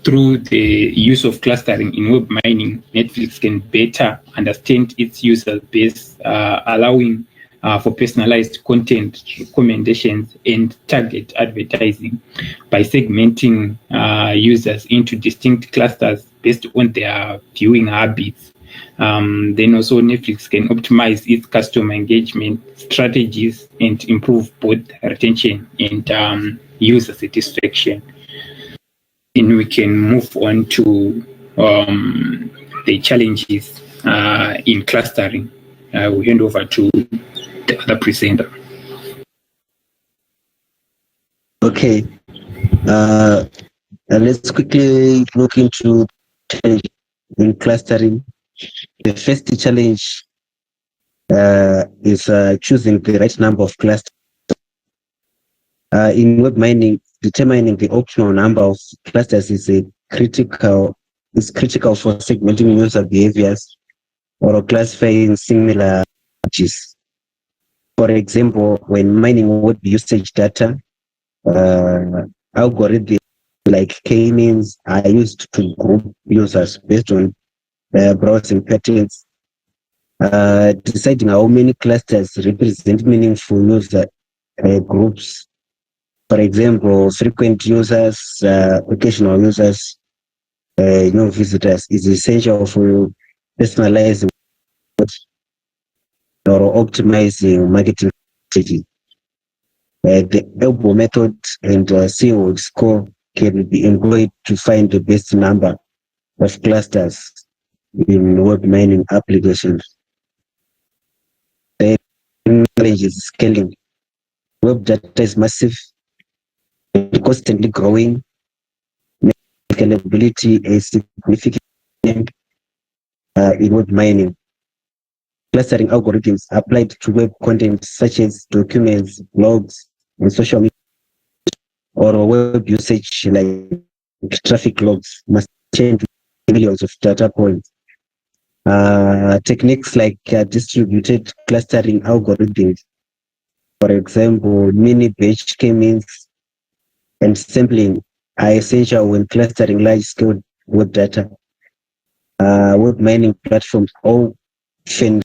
through the use of clustering in web mining, Netflix can better understand its user base, allowing for personalized content recommendations and target advertising by segmenting users into distinct clusters based on their viewing habits. Then also Netflix can optimize its customer engagement strategies and improve both retention and user satisfaction. Then we can move on to the challenges in clustering. We hand over to the other presenter. Okay, let's quickly look into challenge in clustering. The first challenge is choosing the right number of clusters. In web mining, determining the optimal number of clusters is critical for segmenting user behaviors or classifying similar images. For example, when mining web usage data, algorithms like k-means are used to group users based on browsing patterns. Deciding how many clusters represent meaningful user groups. For example, frequent users, occasional users, visitors is essential for personalizing or optimizing marketing strategy. The elbow method and SEO score can be employed to find the best number of clusters in web mining applications. The challenge is scaling. Web data is massive and constantly growing. Scalability is significant in web mining. Clustering algorithms applied to web content such as documents, blogs, and social media or web usage like traffic logs must change millions of data points. Techniques like distributed clustering algorithms, for example, mini batch k-means and sampling are essential when clustering large-scale web data. Web mining platforms often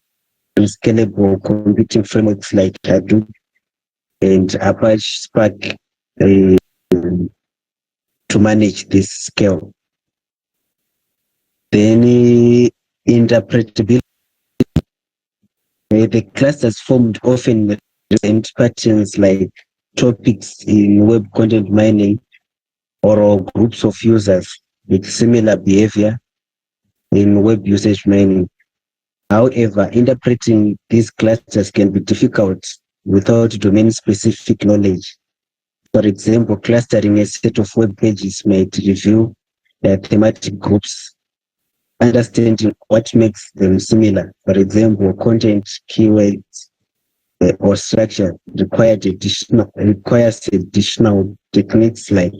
scalable computing frameworks like Hadoop and Apache Spark to manage this scale. Then interpretability. The clusters formed often represent patterns like topics in web content mining or groups of users with similar behavior in web usage mining. However, interpreting these clusters can be difficult without domain-specific knowledge. For example, clustering a set of web pages might reveal thematic groups. Understanding what makes them similar, for example, content, keywords, or structure requires additional techniques like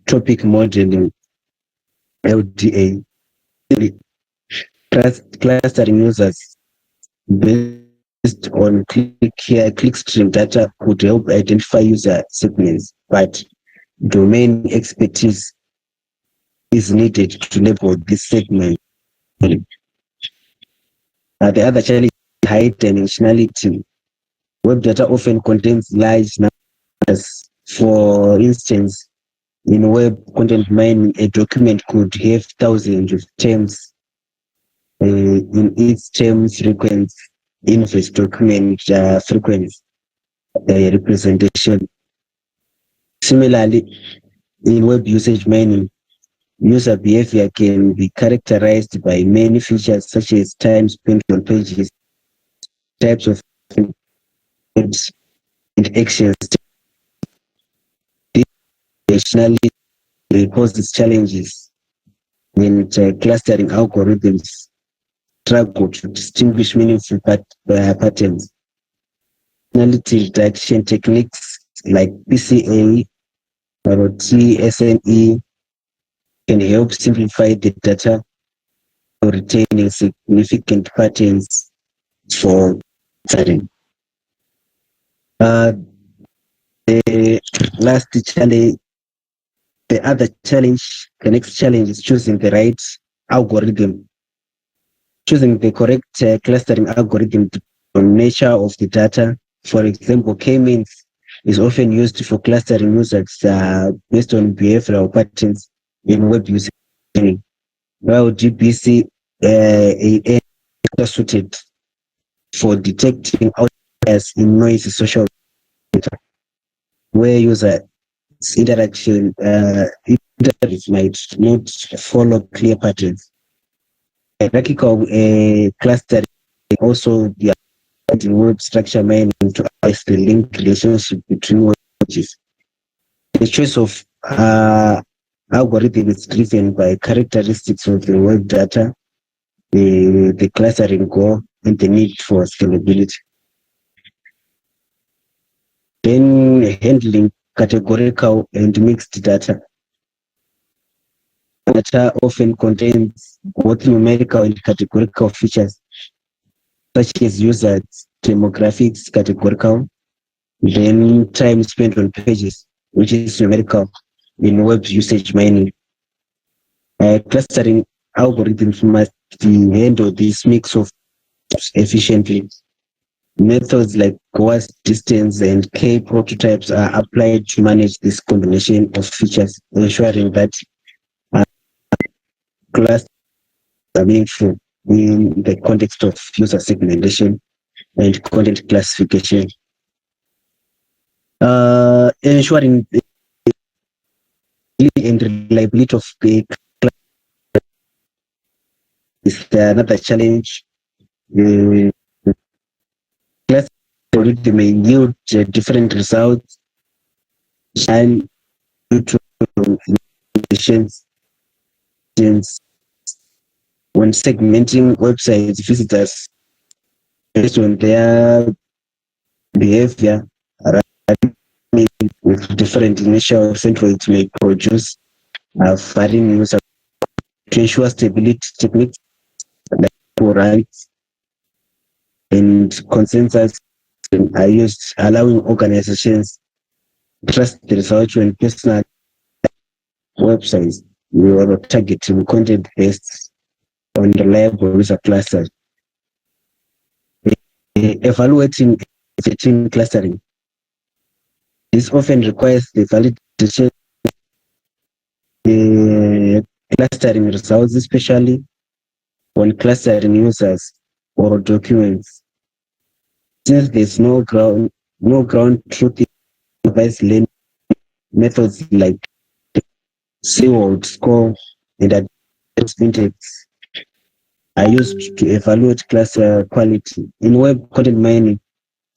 topic modeling, LDA. Clustering users based on clickstream data could help identify user segments, but domain expertise is needed to label this segment. The other challenge is high dimensionality. Web data often contains large numbers. For instance, in web content mining, a document could have thousands of terms. In each term sequence, inverse document frequency representation. Similarly, in web usage mining, user behavior can be characterized by many features such as time spent on pages, types of words, and actions. This additionally poses challenges when clustering algorithms struggle to distinguish meaningful patterns. Personality reduction techniques like PCA or TSNE can help simplify the data for retaining significant patterns for studying. The last challenge The next challenge is choosing the right algorithm. Choosing the correct clustering algorithm on nature of the data. For example, K-means is often used for clustering users based on behavioral patterns in web usage, while GPC is better suited for detecting outliers in noisy social data, where user interaction interface might not follow clear patterns. Hierarchical clustering also the in web structure mining to analyze the link relationship between web pages. The choice of algorithm is driven by characteristics of the web data, the clustering goal, and the need for scalability. Then handling categorical and mixed data. Data often contains both numerical and categorical features, such as users, demographics, categorical, then time spent on pages, which is numerical in web usage mining. Clustering algorithms must handle this mix of efficiently. Methods like coarse distance and K prototypes are applied to manage this combination of features, ensuring that clusters are meaningful in the context of user segmentation and content classification. Ensuring the and reliability of the is another challenge. Class algorithm may yield different results and due to limitations when segmenting websites visitors based on their behavior with different initial centroids may produce varying user. To ensure stability, techniques like rights and consensus are used, allowing organizations to trust the results when personal websites or targeting content based on reliable user clusters. Evaluating clustering. This often requires the validation clustering results, especially when clustering users or documents. Since there's no ground truth device learning methods like Seawald score and advanced index are used to evaluate cluster quality. In web content mining,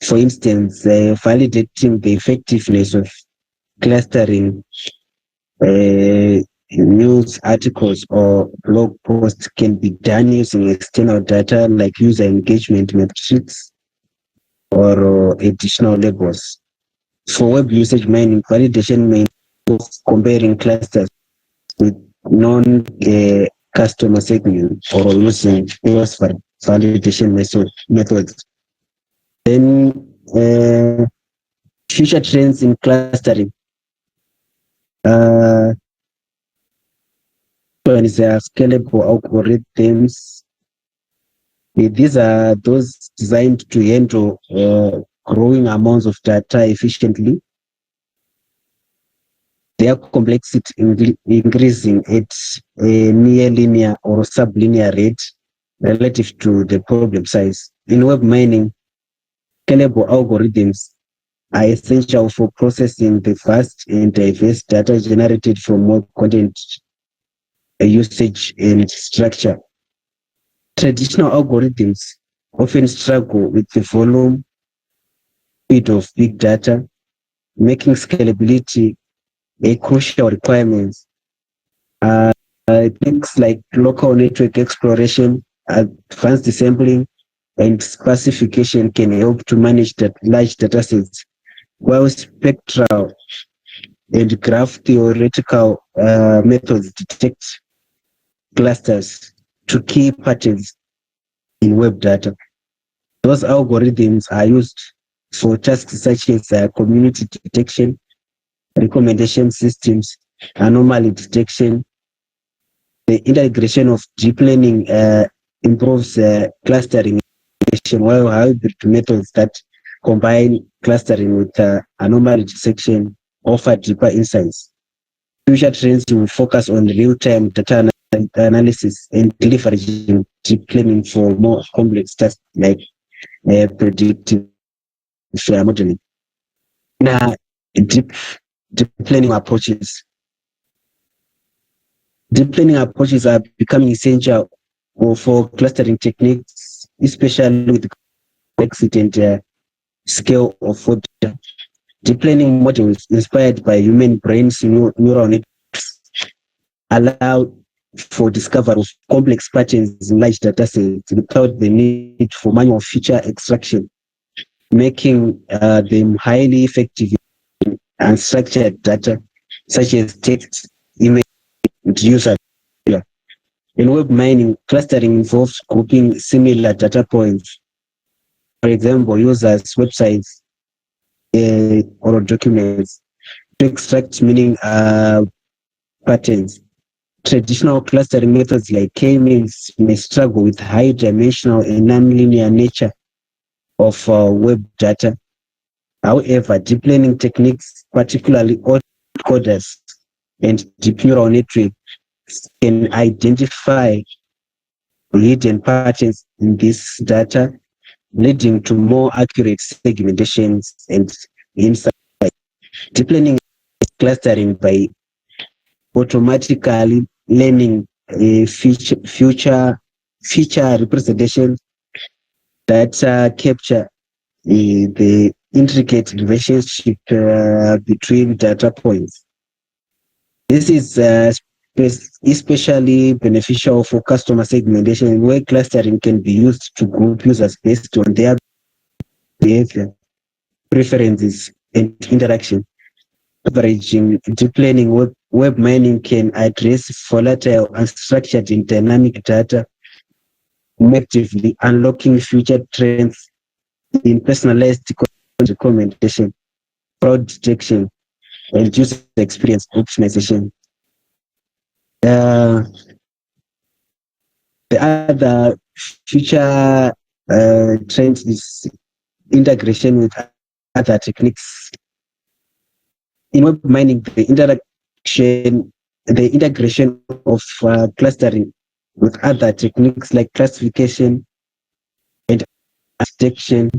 for instance, validating the effectiveness of clustering news articles or blog posts can be done using external data like user engagement metrics or additional labels. For web usage mining, validation may involve comparing clusters with non-customer segments or using cross validation methods. Then future trends in clustering. One is scalable algorithms. These are those designed to handle growing amounts of data efficiently. Their complexity increasing at a near linear or sublinear rate relative to the problem size. In web mining, scalable algorithms are essential for processing the vast and diverse data generated from web content usage and structure. Traditional algorithms often struggle with the volume speed of big data, making scalability a crucial requirement. Things like local network exploration, advanced sampling, and classification can help to manage that large data sets, while spectral and graph theoretical methods detect clusters to key patterns in web data. Those algorithms are used for tasks such as community detection, recommendation systems, anomaly detection. The integration of deep learning improves clustering, while hybrid methods that combine clustering with anomaly detection offer deeper insights. Future trends will focus on real-time data analysis and leveraging deep learning for more complex tasks like predictive modeling. Now, deep learning approaches. Deep learning approaches are becoming essential for clustering techniques, especially with complexity and scale of web data. Deep learning models inspired by human brains neural networks allow for discovery of complex patterns in large data sets without the need for manual feature extraction, making them highly effective in unstructured data such as text, image, and user data. In web mining, clustering involves grouping similar data points, for example, users, websites, or documents, to extract meaning patterns. Traditional clustering methods like K-means may struggle with high-dimensional and nonlinear nature of web data. However, deep learning techniques, particularly autocoders and deep neural networks, can identify hidden patterns in this data, leading to more accurate segmentations and insights. Deep learning is clustering by automatically learning a feature representation that capture the intricate relationship between data points. This is especially beneficial for customer segmentation, where clustering can be used to group users based on their behavior, preferences, and interaction. Leveraging deep learning, web mining can address volatile, unstructured, and dynamic data, effectively unlocking future trends in personalized recommendation, fraud detection, and user experience optimization. The other future trend is integration with other techniques. In web mining, the integration of clustering with other techniques like classification and detection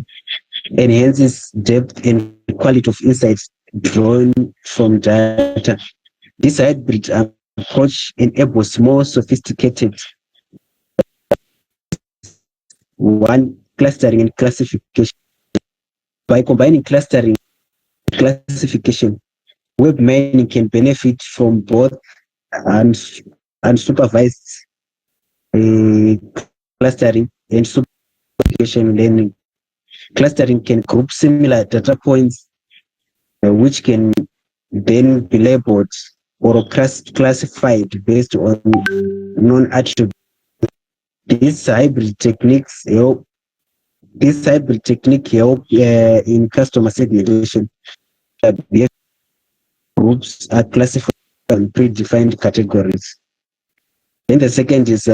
enhances depth and quality of insights drawn from data. This hybrid approach enables more sophisticated clustering and classification. By combining clustering and classification, web mining can benefit from both unsupervised clustering and supervision learning. Clustering can group similar data points, which can then be labeled or classified based on known attributes. These hybrid techniques help in customer segmentation. Groups are classified in predefined categories. Then the second is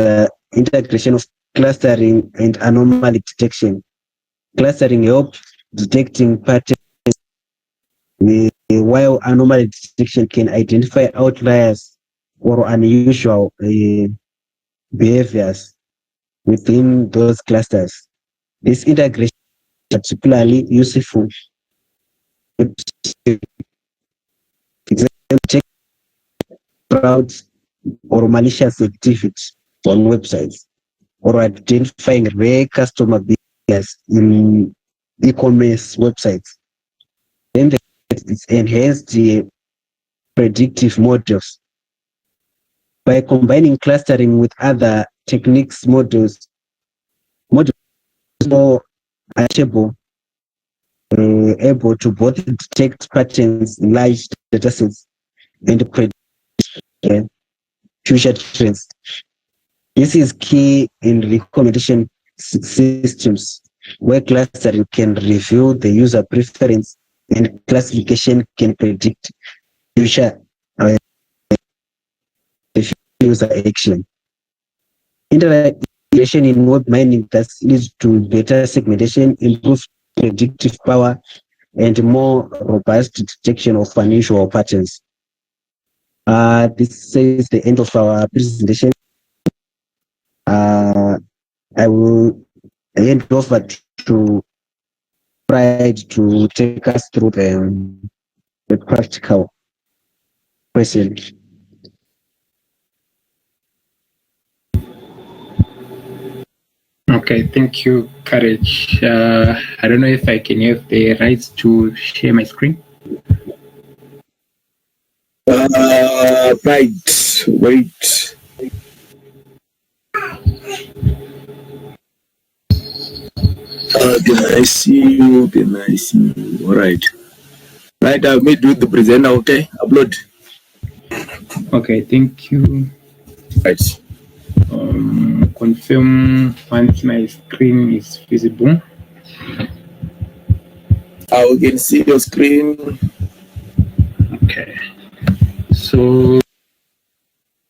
integration of clustering and anomaly detection. Clustering helps detecting patterns, while anomaly detection can identify outliers or unusual behaviors within those clusters. This integration is particularly useful to check fraud or malicious activity on websites, or identifying rare customer behaviors in e-commerce websites. Then it's enhanced the predictive models. By combining clustering with other techniques, models more able to both detect patterns in large datasets and predict future trends. This is key in recommendation systems, where clustering can reveal the user preference and classification can predict future the user action. Integration in web mining thus leads to better segmentation, improved predictive power, and more robust detection of unusual patterns. This is the end of our presentation. I will hand over to Pride to take us through the practical question. Okay, thank you, Courage. I don't know if I can have the rights to share my screen. Right, wait. Can I see you? Can I see you? All right. Right, I've made you the presenter, okay? Upload. Okay, thank you. Right. Confirm once my screen is visible. I can see your screen. Okay. So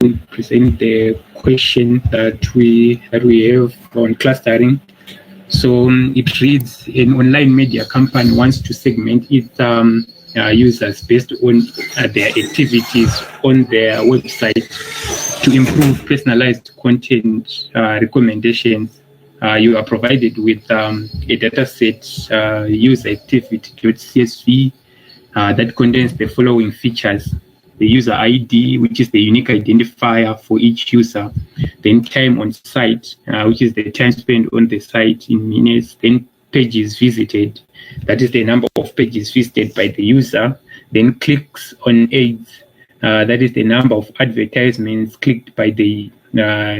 we present the question that we have on clustering. So it reads: an online media company wants to segment its users based on their activities on their website to improve personalized content recommendations. You are provided with a dataset user activity.csv that contains the following features: the user ID, which is the unique identifier for each user, then time on site, which is the time spent on the site in minutes, then pages visited, that is the number of pages visited by the user, then clicks on ads, that is the number of advertisements clicked by the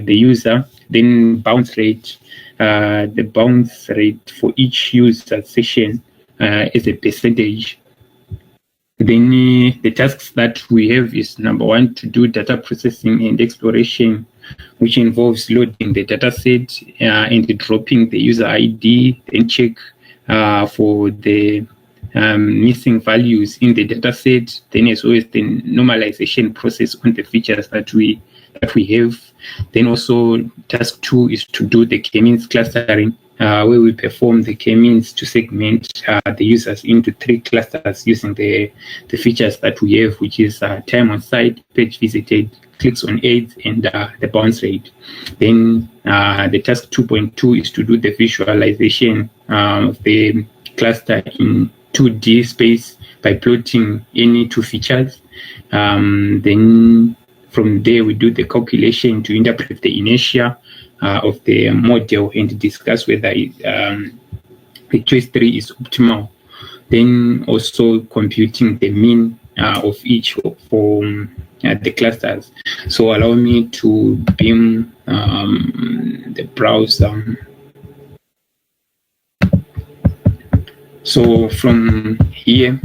user, then bounce rate, the bounce rate for each user session is a percentage. Then the tasks that we have is number one, to do data processing and exploration, which involves loading the data set and dropping the user ID, then check for the missing values in the data set, then as well as the normalization process on the features that we have. Then also task 2 is to do the k-means clustering, where we perform the k-means to segment the users into 3 clusters using the features that we have, which is time on site, page visited, clicks on ads, and the bounce rate. Then the task 2.2 is to do the visualization of the cluster in 2D space by plotting any 2 features. Then from there, we do the calculation to interpret the inertia of the model and discuss whether the choice 3 is optimal. Then also computing the mean of each for the clusters. So allow me to beam the browser. So from here,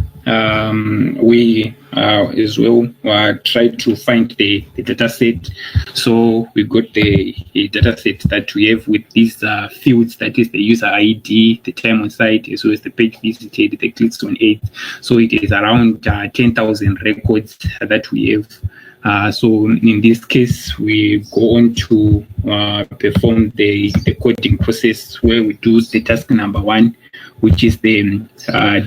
we as well try to find the data set. So we got the data set that we have with these fields, that is the user ID, the time on site, as well as the page visited, the clicks on it. So it is around 10,000 records that we have. So in this case, we go on to perform the coding process, where we do the task number 1, which is the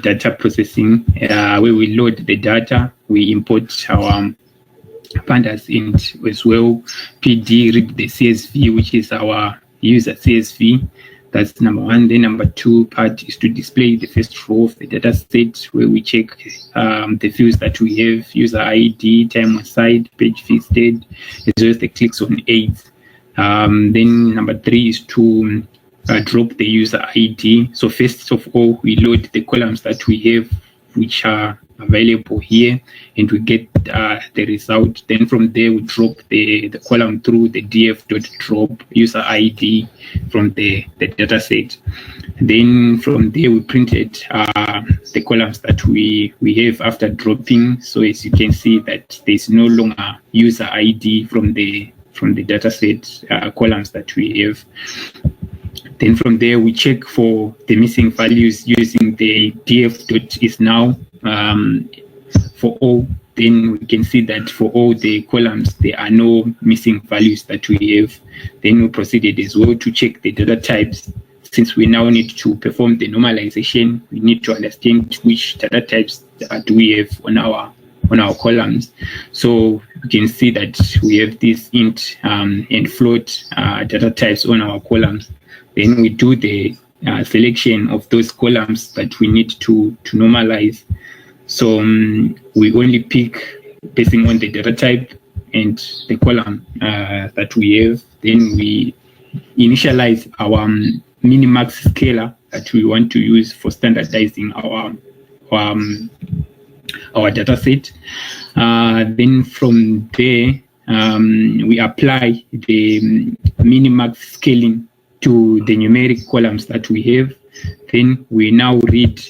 data processing, where we load the data, we import our pandas, and as well PD read the CSV, which is our user CSV. That's number 1. Then number 2 part is to display the first row of the data set, where we check the fields that we have: user ID, time on site, page visited, as well as the clicks on ads. Then number 3 is to drop the user ID. So first of all, we load the columns that we have, which are available here, and we get the result. Then from there, we drop the column through the df.drop user ID from the data set. Then from there, we printed the columns that we have after dropping. So as you can see that there's no longer user ID from the data set columns that we have. Then from there, we check for the missing values using the df.isNow for all then we can see that for all the columns, there are no missing values that we have. Then we proceeded as well to check the data types. Since we now need to perform the normalization, we need to understand which data types do we have on our columns. So you can see that we have this int and float data types on our columns. Then we do the selection of those columns that we need to normalize. So we only pick basing on the data type and the column that we have. Then we initialize our minimax scalar that we want to use for standardizing our data set. Then from there, we apply the minimax scaling to the numeric columns that we have. Then we now read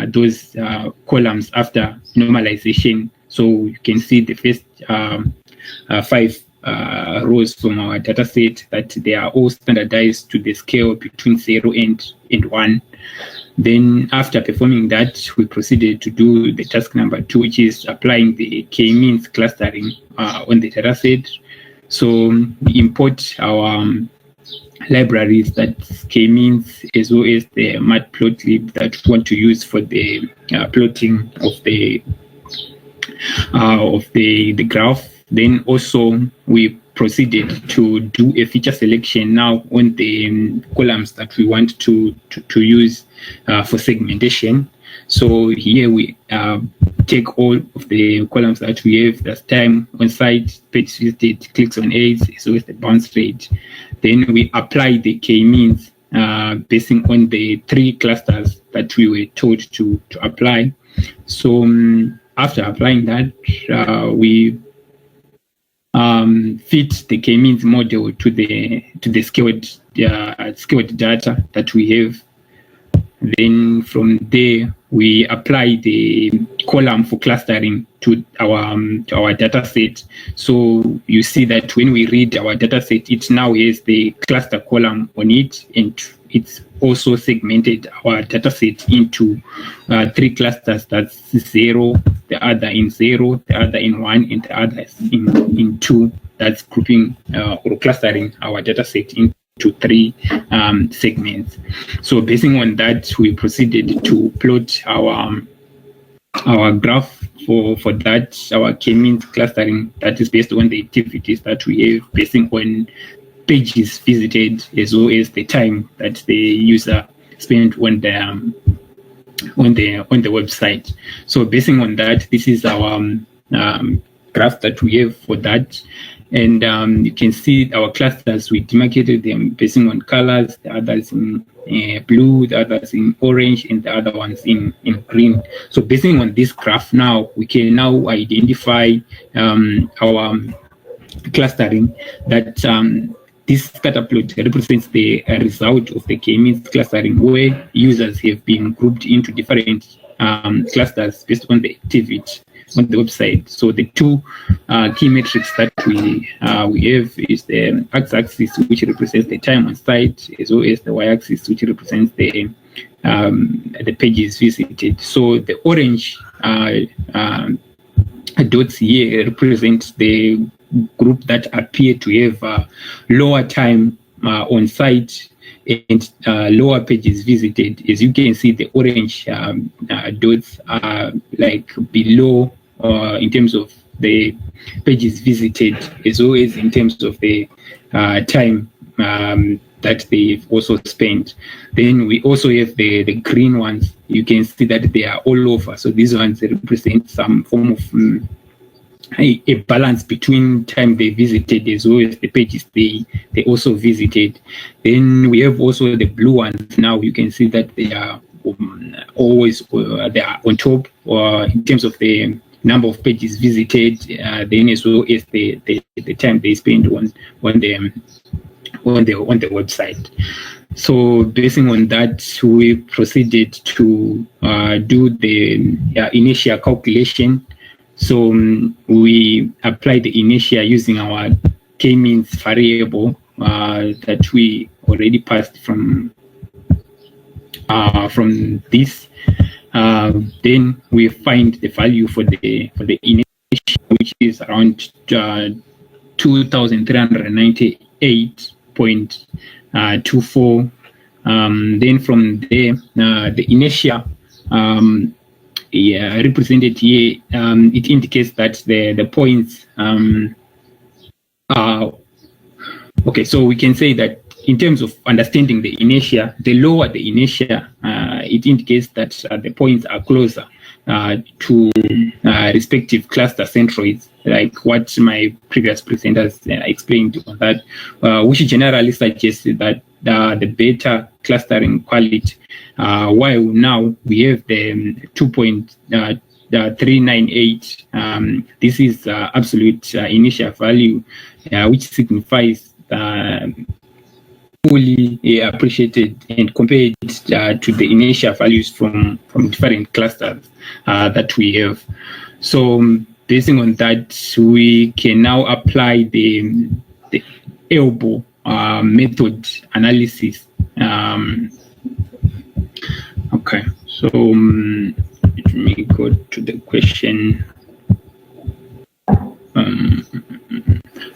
those columns after normalization. So you can see the first 5 rows from our data set that they are all standardized to the scale between 0 and 1. Then after performing that, we proceeded to do the task number 2, which is applying the k-means clustering on the data set. So we import our libraries, that k-means, as well as the matplotlib that we want to use for the plotting of the graph. Then also we proceeded to do a feature selection now on the columns that we want to use for segmentation. So here we take all of the columns that we have. That's time on site, page visited, clicks on ads, as well as the bounce rate. Then we apply the k-means basing on the 3 clusters that we were told to apply. So after applying that, we fit the k-means model to the scaled data that we have. Then from there, we apply the column for clustering to our data set. So you see that when we read our data set, it now has the cluster column on it, and it's also segmented our data set into 3 clusters. That's 0, the other in 0, the other in 1, and the other in 2. That's grouping or clustering our data set into 3 segments. So basing on that, we proceeded to plot our graph for that, our k-means clustering that is based on the activities that we have, basing on pages visited, as well as the time that the user spent on the website. So basing on that, this is our graph that we have for that. And you can see our clusters, we demarcated them basing on colors, the others in blue, the others in orange, and the other ones in green. So basing on this graph now, we can now identify our clustering, that this scatter plot represents the result of the k-means clustering, where users have been grouped into different clusters based on the activity on the website. So the 2 key metrics that we have is the x-axis, which represents the time on site, as well as the y-axis, which represents the pages visited. So the orange dots here represent the group that appear to have lower time on site and lower pages visited. As you can see, the orange dots are like below in terms of the pages visited, as well as in terms of the time that they've also spent. Then we also have the green ones. You can see that they are all over. So these ones represent some form of a balance between time they visited as well as the pages they also visited. Then we have also the blue ones. Now you can see that they are always they are on top in terms of the number of pages visited, then as well as the time they spend on the website. So basing on that, we proceeded to do the inertia calculation. So we applied the inertia using our k-means variable that we already passed from this. Then we find the value for the inertia which is around 2,398.24. Then from there, the inertia represented here, it indicates that the points are okay. So we can say that in terms of understanding the inertia, the lower the inertia, it indicates that the points are closer to respective cluster centroids, like what my previous presenters explained on that, which generally suggests that the better clustering quality, while now we have the 2.398. This is absolute initial value, which signifies fully appreciated and compared to the initial values from different clusters that we have. So basing on that, we can now apply the elbow method analysis. Okay, so let me go to the question.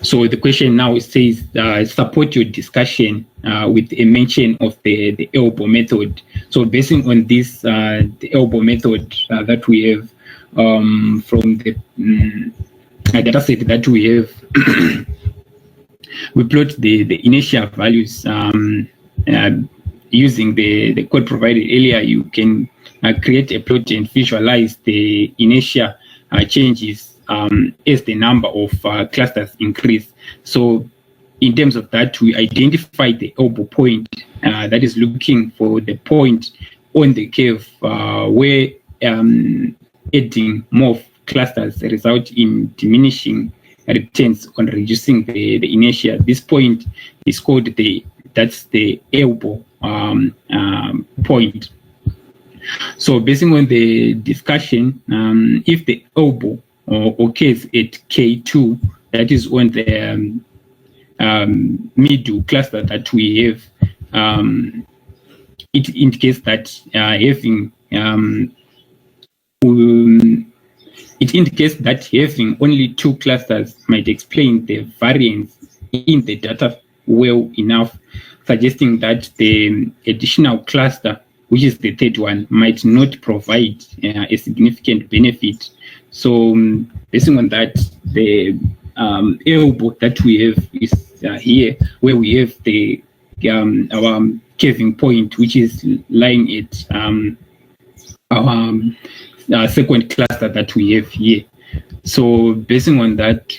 So the question now says, support your discussion with a mention of the elbow method. So basing on this, the elbow method that we have from the data set that we have, we plot the initial values using the code provided earlier. You can create a plot and visualize the inertia changes as the number of clusters increase. So in terms of that, we identify the elbow point that is looking for the point on the curve where adding more clusters result in diminishing returns on reducing the inertia. This point is called that's the elbow point. So basing on the discussion, if the elbow occurs at K2, that is on the middle cluster that we have, it indicates that having only two clusters might explain the variance in the data well enough, suggesting that the additional cluster, which is the third one, might not provide a significant benefit. So basing on that, the elbow that we have is here, where we have the our curving point, which is lying at our second cluster that we have here. So basing on that,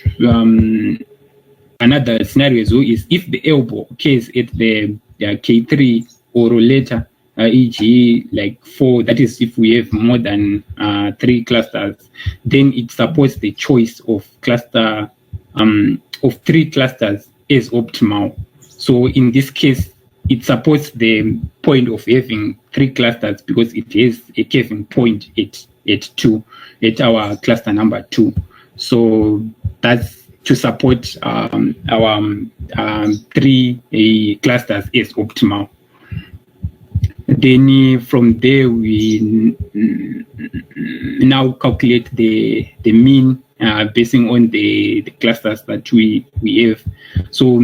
another scenario is if the elbow occurs at the K3 or later, e.g. like 4, that is if we have more than 3 clusters, then it supports the choice of cluster of 3 clusters as optimal. So in this case, it supports the point of having 3 clusters because it has a curving point at 2, at our cluster number 2. So that's to support our 3 clusters as optimal. Then from there, we now calculate the mean basing on the clusters that we have. So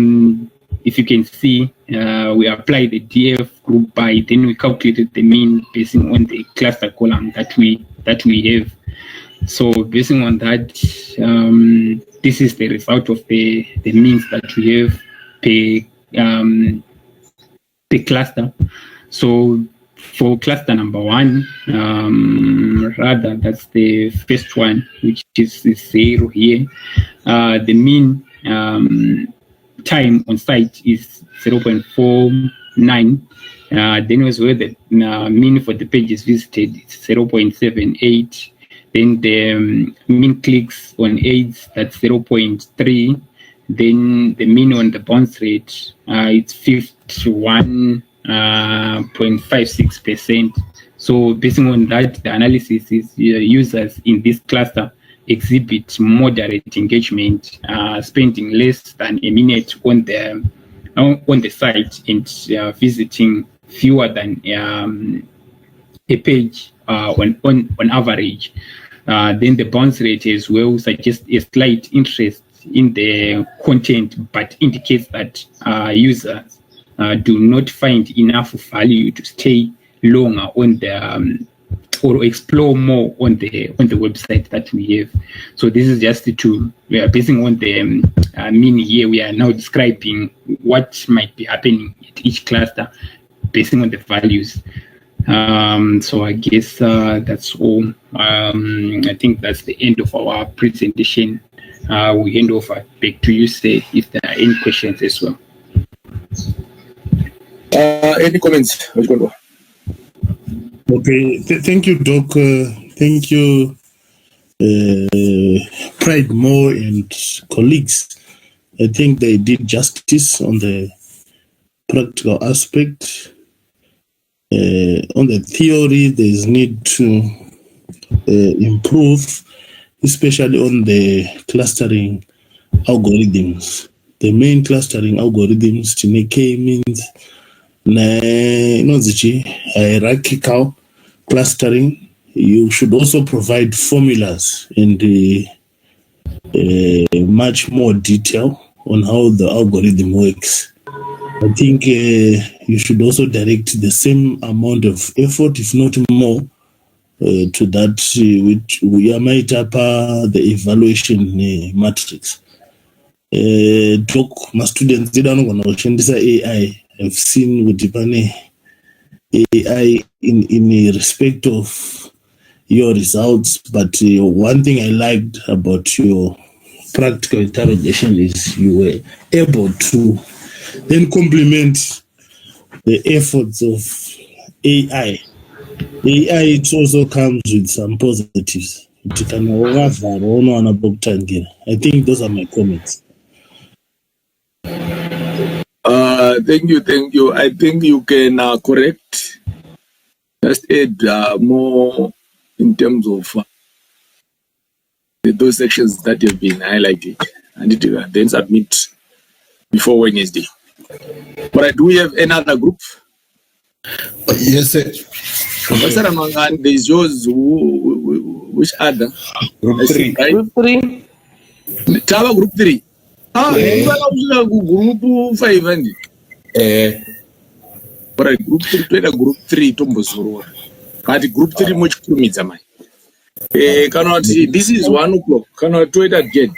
if you can see, we apply the DF group by, then we calculated the mean basing on the cluster column that we have. So basing on that, this is the result of the means that we have per cluster. So for cluster number 1, rather that's the first one, which is 0 here. The mean time on site is 0.49. Then was where the mean for the pages visited is 0.78. Then the mean clicks on aids, that's 0.3. Then the mean on the bounce rate, it's 51.56%. So basing on that, the analysis is users in this cluster exhibit moderate engagement, spending less than a minute on the site and visiting fewer than a page on average. then the bounce rate as well suggests a slight interest in the content, but indicates that users do not find enough value to stay longer on the or explore more on the website that we have. So this is just we are basing on the mean here. We are now describing what might be happening at each cluster, basing on the values. So I guess that's all. I think that's the end of our presentation. We hand over back to you, say, if there are any questions as well. Any comments? Okay, thank you, Doc. Thank you, Pride Moore and colleagues. I think they did justice on the practical aspect. On the theory, there's need to improve, especially on the clustering algorithms. The main clustering algorithms, TNK means hierarchical clustering. You should also provide formulas and much more detail on how the algorithm works. I think you should also direct the same amount of effort, if not more, to that which we might up the evaluation matrix. Talk my students did not want to AI. I've seen with the AI in respect of your results, but one thing I liked about your practical interrogation is you were able to then complement the efforts of AI. AI, it also comes with some positives. I think those are my comments. Thank you. I think you can correct, just add more in terms of those sections that have been highlighted, and then submit before Wednesday. But do we have another group? Yes, sir. There's yours. Which other? Group 3. Right? Group 3. Tava group 3. Group 5 and Alright, group 3 to group 3 tombosoro. But group 3 much kumidza mai. Cannot see. This is 1 o'clock. Cannot do it again.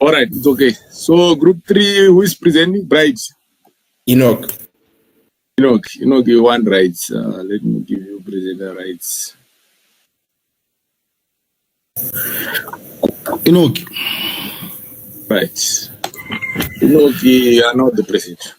Alright, it's okay. So group 3, who is presenting? Bright. Enoch, you want rights. Let me give you presenter rights. Enoch. Right. You are not the president.